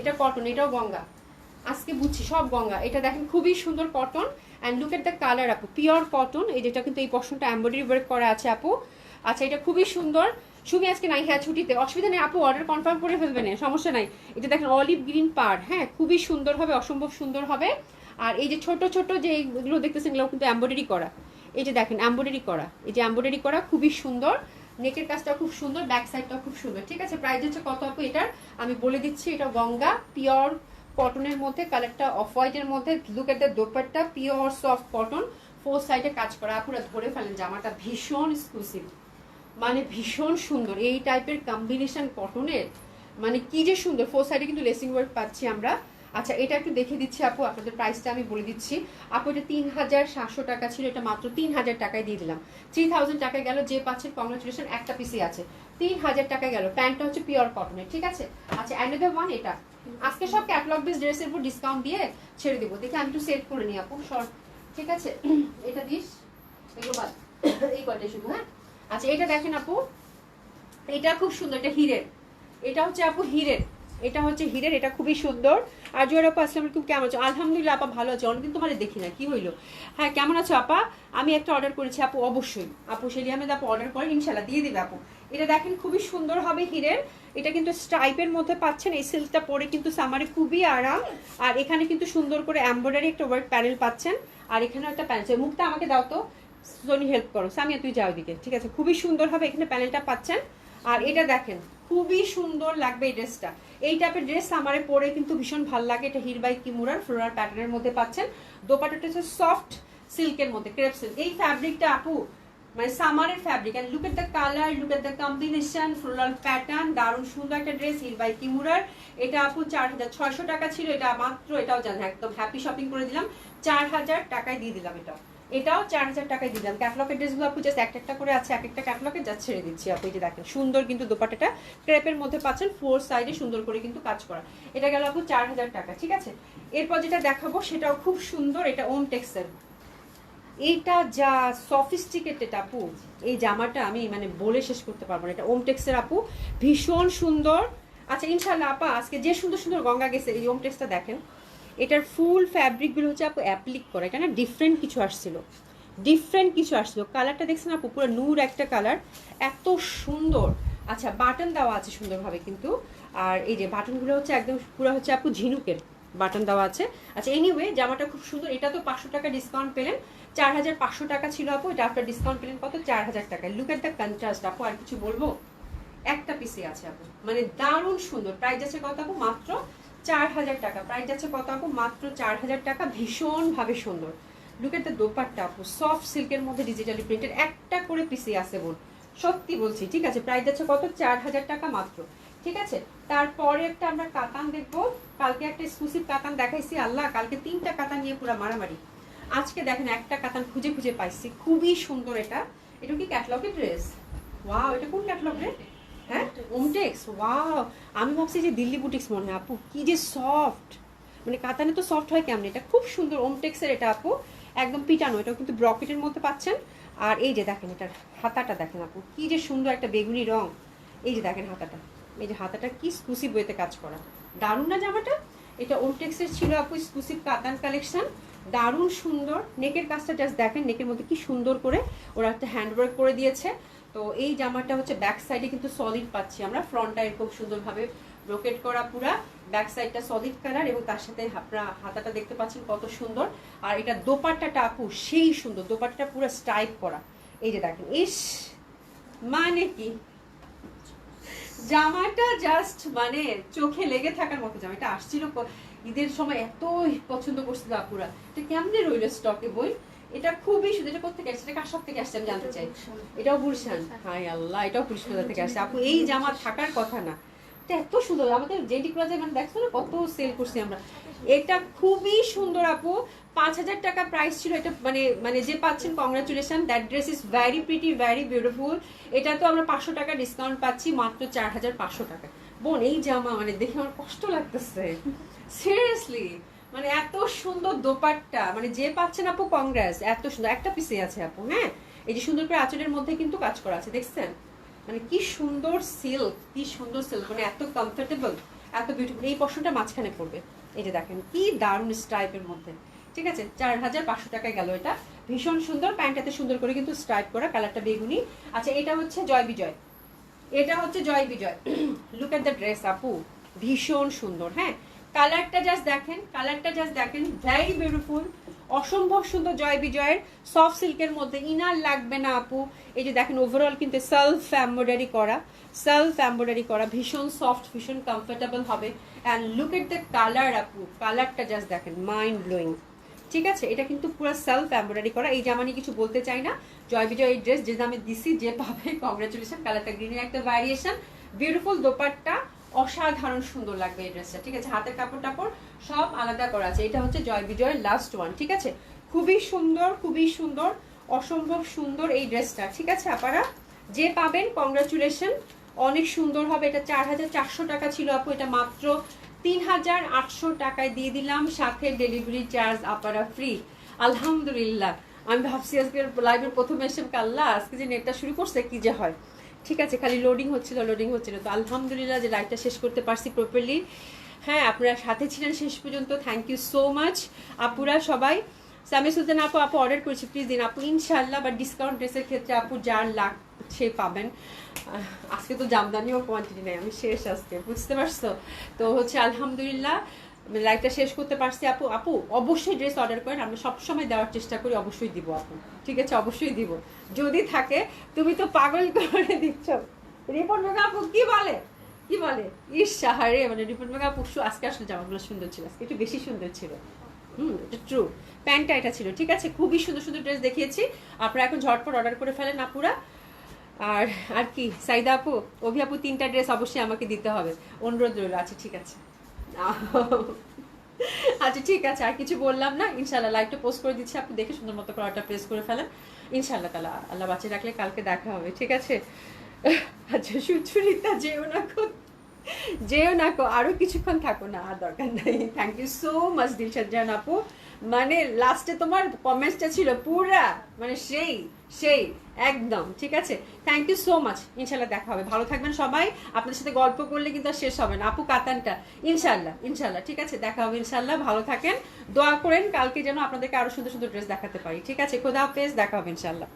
এটা কটন, এটাও গঙ্গা, আজকে বুঝছি সব গঙ্গা। এটা দেখেন খুবই সুন্দর cotton, and look at the colour আপু, পিওর কটন। এই যেটা কিন্তু এই পশনটা এমব্রয়ডারি ওয়ার্ক করা আছে আপু। আচ্ছা এটা খুবই সুন্দর। সুমি আজকে নাই, হ্যাঁ ছুটিতে, অসুবিধা নেই আপু, অর্ডার কনফার্ম করে ফেলবেন, সমস্যা নাই। এটা দেখেন অলিভ গ্রিন পাড়, হ্যাঁ খুবই সুন্দর হবে, অসম্ভব সুন্দর হবে। আর এই যে ছোট ছোট যে এগুলো দেখতেছেন, এগুলো কিন্তু এমব্রয়ডারি করা, এই যে দেখেন এমব্রয়ডারি করা, এই যে এমব্রয়ডারি করা খুবই সুন্দর। নেকের কাজটা খুব সুন্দর, ব্যাক সাইডটাও খুব সুন্দর। ঠিক আছে প্রাইস হচ্ছে কত আপু এটার, আমি বলে দিচ্ছি। এটা গঙ্গা, পিওর কটনের মধ্যে, কালারটা অফ হোয়াইটের মধ্যে, look at the dupatta, pure soft cotton, four সাইডে কাজ করা। আপুরা ধরে ফেলেন জামাটা ভীষণ এক্সক্লুসিভ, মানে ভীষণ সুন্দর এই টাইপের কম্বিনেশন কটনের, মানে কি যে সুন্দর। ফোর সাইডে কিন্তু লেসিং ওয়ার্ক পাচ্ছি আমরা। আচ্ছা এটা একটু দেখে দিচ্ছি আপু, আপনাদের প্রাইসটা আমি বলে দিচ্ছি আপু। এটা 3700 টাকা ছিল, এটা মাত্র 3000 টাকায় দিয়ে দিলাম। 3000 টাকায় গেল, যে পাচ্ছেন কংগ্রাচুলেশন, একটা পিসে আছে, 3000 টাকায় গেল। প্যান্টটা হচ্ছে পিওর কটনের। ঠিক আছে আচ্ছা অ্যানাদার ওয়ান, এটা আজকে সব ক্যাটালগ বেস ড্রেসের উপর ডিসকাউন্ট দিয়ে ছেড়ে দেবো, দেখে আমি একটু সেভ করে নিই আপু শর্ট। ঠিক আছে এটা দিস, এগুলো বাদ, এই কয়টা শুধু। হ্যাঁ আচ্ছা এটা দেখেন আপু, এটা খুব সুন্দর, এটা হিরের, এটা হচ্ছে আপু হিরের, এটা হচ্ছে হিরের, এটা খুবই সুন্দর। আর জোয়ার আপা আসসালামু আলাইকুম, কেমন আছো? আলহামদুলিল্লাহ আপা ভালো আছে, অনেকদিন তোমার দেখি না, কি হইলো? হ্যাঁ কেমন আছো আপা? আমি একটা অর্ডার করেছি আপু, অবশ্যই আপু শেলি আহমেদ আপু অর্ডার করেন, ইনশাল্লাহ দিয়ে দিবে আপু। এটা দেখেন খুবই সুন্দর হবে হিরের, এটা কিন্তু স্ট্রাইপের মধ্যে পাচ্ছেন। এই সিল্কটা পরে কিন্তু সামারে খুবই আরাম, আর এখানে কিন্তু সুন্দর করে এমব্রয়ডারি একটা ওয়ার্ক প্যানেল পাচ্ছেন, আর এখানেও একটা প্যানেল। মুখটা আমাকে দাও তো, সোনি হেল্প করো, সামিয়া তুই যাও দিকে। ঠিক আছে খুবই সুন্দর হবে, এখানে প্যানেলটা পাচ্ছেন। আর এটা দেখেন খুবই সুন্দর লাগবে এই ড্রেসটা, এই টাইপের ড্রেস আমারে পরে কিন্তু ভীষণ ভালো লাগে। এটা হিরবাই কিমুরার ফ্লোরাল প্যাটার্নের মধ্যে পাচ্ছেন। দোপাট্টাটা হচ্ছে সফট সিল্কের মধ্যে, ক্রেপ সিল্ক। এই ফ্যাব্রিকটা আপু মানে সামারের fabric, and look at the colour, look at the combination, floral pattern, দারুণ সুন্দর একটা ড্রেস হিরবাই কিমুরার। এটা আপু 4600 টাকা ছিল, এটা মাত্র, এটাও জানেন একদম হ্যাপি শপিং করে দিলাম, 4000 টাকায় দিয়ে দিলাম। এটাও 4000 টাকায় দিলাম। ক্যাটলগের ড্রেসগুলো আপু জাস্ট একটা করে আছে, এক একটা ক্যাটলগে যা ছেড়ে দিচ্ছি আপু। এই যে দেখেন সুন্দর কিন্তু দোপাট্টাটা ক্রেপের মধ্যে পাচ্ছেন, ফোর সাইডে সুন্দর করে কিন্তু কাজ করা। এটা গেল আপু 4000 টাকা। ঠিক আছে এরপর যেটা দেখাবো সেটাও খুব সুন্দর, এটা ওম টেক্সের, এইটা যা সফিস্টিকেটেড আপু, এই জামাটা আমি মানে বলে শেষ করতে পারবো না। এটা ওম টেক্সের আপু, ভীষণ সুন্দর। আচ্ছা ইনশাল্লাহ আপা আজকে যে সুন্দর সুন্দর গঙ্গা গেছে, এই ওম টেক্সটা দেখেন, এটার ফুল ফ্যাব্রিকগুলো হচ্ছে আপু অ্যাপ্লিক করা, এটা না ডিফারেন্ট কিছু আসছিল, ডিফারেন্ট কিছু আসছিল। কালারটা দেখছেন আপু, পুরো নূর একটা কালার, এত সুন্দর। আচ্ছা বাটন দেওয়া আছে সুন্দরভাবে কিন্তু, আর এই যে বাটনগুলো হচ্ছে একদম পুরো হচ্ছে আপু ঝিনুকের বাটন দেওয়া আছে। আচ্ছা এনিওয়ে জামাটা খুব সুন্দর। এটা তো 500 টাকা ডিসকাউন্ট পেলেন, 4500 টাকা ছিল আপু, এটা আফটার ডিসকাউন্ট পেলেন কত, 4000 টাকা। লুক এট দ্য কন্ট্রাস্ট আপু, আর কিছু বলবো, একটা পিসে আছে আপু, মানে দারুণ সুন্দর। প্রাইস আছে কত আপু, মাত্র 4000 টাকা। প্রাইস যাচ্ছে কত আপু, মাত্র 4000 টাকা। ভীষণ ভাবে সুন্দর। লুক এট দ্য দোপাট্টা আপু, সফট সিল্কের মধ্যে ডিজিটালি প্রিন্টেড, একটা করে পিসি আছে বোন, সত্যি বলছি। ঠিক আছে প্রাইস যাচ্ছে কত, 4000 টাকা মাত্র। ঠিক আছে, তারপরে একটা আমরা কাতান দেখবো। কালকে একটা এক্সক্লুসিভ কাতান দেখাইছি, আল্লাহ কালকে 3টা কাতান নিয়ে পুরো মারামারি। আজকে দেখেন একটা কাতান খুঁজে খুঁজে পাইছি, খুবই সুন্দর। এটা এটা কি ক্যাটলগের ড্রেস? ওয়াও, এটা কোন ক্যাটলগ রে? হ্যাঁ, ওমটেক্স। ওয়াও, আমি ভাবছি যে দিল্লি বুটিক্স মনে হয়। আপু কি যে সফট, মানে কাতানে তো সফট হয় কেমন। এটা খুব সুন্দর ওমটেক্সের এটা আপু, একদম পিটানো। এটাও কিন্তু ব্রকেটের মধ্যে পাচ্ছেন। আর এই যে দেখেন এটার হাতাটা দেখেন আপু, কি যে সুন্দর একটা বেগুনি রং। এই যে দেখেন হাতাটা, এই যে হাতাটা কি এক্সক্লুসিভ ওয়েতে কাজ করা, দারুণ না জামাটা? এটা ওমটেক্সের ছিল আপু, এক্সক্লুসিভ কাতান কালেকশন, দারুণ সুন্দর। নেকের কাজটা জাস্ট দেখেন, নেকের মধ্যে কি সুন্দর করে ওরা একটা হ্যান্ডওয়ার্ক করে দিয়েছে। তো এই জামাটা হচ্ছে ব্যাক সাইডে কিন্তু সলিড পাচ্ছি আমরা, ফ্রন্টটা এরকম সুন্দরভাবে ব্রোকেট করা পুরা, ব্যাক সাইডটা সলিড কালার, এবং তার সাথে আপনারা হাতাটা দেখতে পাচ্ছেন কত সুন্দর। আর এটা দোপাট্টাটা আপু সেই সুন্দর, দোপাট্টাটা পুরো স্টাইপ করা। এই যে দেখেন, ইস মানে কি জামাটা জাস্ট মানে চোখে লেগে থাকার মতো জামা। এটা আসছিল ঈদের সময়, এত পছন্দ করছিল আপুরা। এটা কেমনে রইল স্টকে বই? এটা খুবই সুন্দর। এটা কোথেকে আসছে? এটা কার সব থেকে আসছে আমি জানতে চাই। এটাও গুলশান? হাই আল্লাহ, এটাও গুলশান থেকে আসছে আপু। এই জামা থাকার কথা না, এটা এত সুন্দর। আমাদের জেডি প্লাজা মানে দেখছো না কত সেল করছি আমরা। এটা খুবই সুন্দর আপু, 5,000 টাকা প্রাইস ছিল এটা। মানে মানে যে পাচ্ছেন congratulation, that dress is very pretty, vary beautiful. এটা তো আমরা 500 টাকা ডিসকাউন্ট পাচ্ছি, মাত্র 4,500 টাকা। বোন এই জামা মানে দেখে আমার কষ্ট লাগতেছে সিরিয়াসলি, মানে এত সুন্দর দোপাট্টা, মানে যে পাচ্ছেন আপু কংগ্রেস, এত সুন্দর। একটা পিসে আছে আপু, হ্যাঁ এই যে সুন্দর করে আঁচলের মধ্যে কিন্তু কাজ করা আছে, দেখছেন? মানে কি সুন্দর সিল্ক, কি সুন্দর সিল্ক, মানে এত কমফোর্টেবল, এত বিউটিফুল। এই পশনটা মাঝখানে পড়বে, এই যে দেখেন কি দারুণ স্ট্রাইপের মধ্যে। ঠিক আছে, 4,500 টাকায় গেল এটা। ভীষণ সুন্দর, প্যান্টটাতে সুন্দর করে কিন্তু স্ট্রাইপ করা, কালারটা বেগুনি। আচ্ছা, এটা হচ্ছে জয় বিজয়, এটা হচ্ছে জয় বিজয়। লুক এট দ্য ড্রেস আপু, ভীষণ সুন্দর। হ্যাঁ, কালারটা জাস্ট দেখেন, কালারটা জাস্ট দেখেন, ভেরি বিউটিফুল, অসম্ভব সুন্দর। জয় বিজয়ের সফট সিল্কের মধ্যে, ইনার লাগবে না আপু। এই যে দেখেন ওভারঅল কিন্তু সেলফ এমব্রয়ডারি করা, সেলফ এমব্রয়ডারি করা, ভীষণ সফট, ভীষণ কমফোর্টেবল হবে। And look at the colour আপু, কালারটা জাস্ট দেখেন, মাইন্ড ব্লোয়িং। ঠিক আছে, এটা কিন্তু পুরো সেলফ এমব্রয়ডারি করা। এই জামা নিয়ে কিছু বলতে চাই না। জয় বিজয় এই ড্রেস যে দামে দিছি, যে পাবে কংগ্রাচুলেশন। কালারটা গ্রিনের একটা ভ্যারিয়েশন, বিউটিফুল দোপাট্টা, অসাধারণ সুন্দর লাগবে এই ড্রেসটা। ঠিক আছে, হাতের কাপড় টাপড় সব আলাদা করা আছে। এটা হচ্ছে জয় বিজয়ের লাস্ট ওয়ান। ঠিক আছে, খুবই সুন্দর, খুবই সুন্দর, অসম্ভব সুন্দর এই ড্রেসটা। ঠিক আছে আপারা, যে পাবেন কংগ্রাচুলেশন, অনেক সুন্দর হবে। এটা 4,400 টাকা ছিল আপু, এটা মাত্র 3,800 টাকায় দিয়ে দিলাম, সাথে ডেলিভারি চার্জ আপারা ফ্রি। আলহামদুলিল্লাহ, আমি ভাবছি আজকে লাইভের প্রথমে এসে কাল্লা আজকে যে নেটটা শুরু করছে কি যে হয়। ঠিক আছে, খালি লোডিং হচ্ছিল, লোডিং হচ্ছিল। তো আলহামদুলিল্লাহ যে লাইভটা শেষ করতে পারছি প্রপারলি। হ্যাঁ, আপনারা সাথে ছিলেন শেষ পর্যন্ত, থ্যাংক ইউ সো মাচ আপুরা সবাই। সামি সুলতান আপু, আপু অর্ডার করেছি, প্লিজ দিন আপু ইনশাল্লাহ। বা ডিসকাউন্ট ড্রেসের ক্ষেত্রে আপু যার লাখ সে পাবেন। আজকে তো জামদানিও কোয়ান্টিটি নেই, আমি শেষ আজকে, বুঝতে পারছো? তো হচ্ছে আলহামদুলিল্লাহ লাইভটা শেষ করতে পারছি আপু। আপু অবশ্যই ড্রেস অর্ডার করেন, আমরা সবসময় দেওয়ার চেষ্টা করি, অবশ্যই দিব আপু। ঠিক আছে, অবশ্যই দিব যদি থাকে। তুমি তো পাগল করে দিচ্ছ। রিপন মেঘা আপু কি বলে, কি বলে, ইস সাহারে, মানে রিপন মেঘা আপু আজকে আসলে জামাগুলো সুন্দর ছিল, আজকে একটু বেশি সুন্দর ছিল। এটা ট্রু, প্যান্টটা এটা ছিল। ঠিক আছে, খুবই সুন্দর সুন্দর ড্রেস দেখিয়েছি, আপনারা এখন ঝটপট অর্ডার করে ফেলেন আপুরা। আর আর কি সাইদা আপু, অভি আপু 3টা ড্রেস অবশ্যই আমাকে দিতে হবে, অনুরোধ রইল। আচ্ছা ঠিক আছে, আচ্ছা ঠিক আছে, আর কিছু বললাম না। ইনশাল্লাহ লাইভটা পোস্ট করে দিচ্ছি, আপনি দেখে সুন্দর মতো করে অর্ডার প্লেস করে ফেলেন। ইনশাল্লাহ তালা আল্লাহ বাঁচিয়ে রাখলে কালকে দেখা হবে। ঠিক আছে, আচ্ছা সুচরিতা যেও না গো, যেও না গো, আরো কিছুক্ষণ থাকো না, আর দরকার নাই। Thank you so much Dilshad জান আপু, মানে লাস্টে তোমার কমেন্টসটা ছিল পুরা মানে সেই সেই একদম। ঠিক আছে, থ্যাংক ইউ সো মাচ। ইনশাল্লাহ দেখা হবে, ভালো থাকবেন সবাই। আপনাদের সাথে গল্প করলে কিন্তু আর শেষ হবে না আপু, কাতানটা ইনশাল্লাহ ইনশাল্লাহ। ঠিক আছে, দেখা হবে ইনশাল্লাহ, ভালো থাকেন, দোয়া করেন কালকে যেন আপনাদেরকে আরো সুন্দর সুন্দর ড্রেস দেখাতে পারি। ঠিক আছে, খোদা হাফেজ, দেখা হবে ইনশাল্লাহ।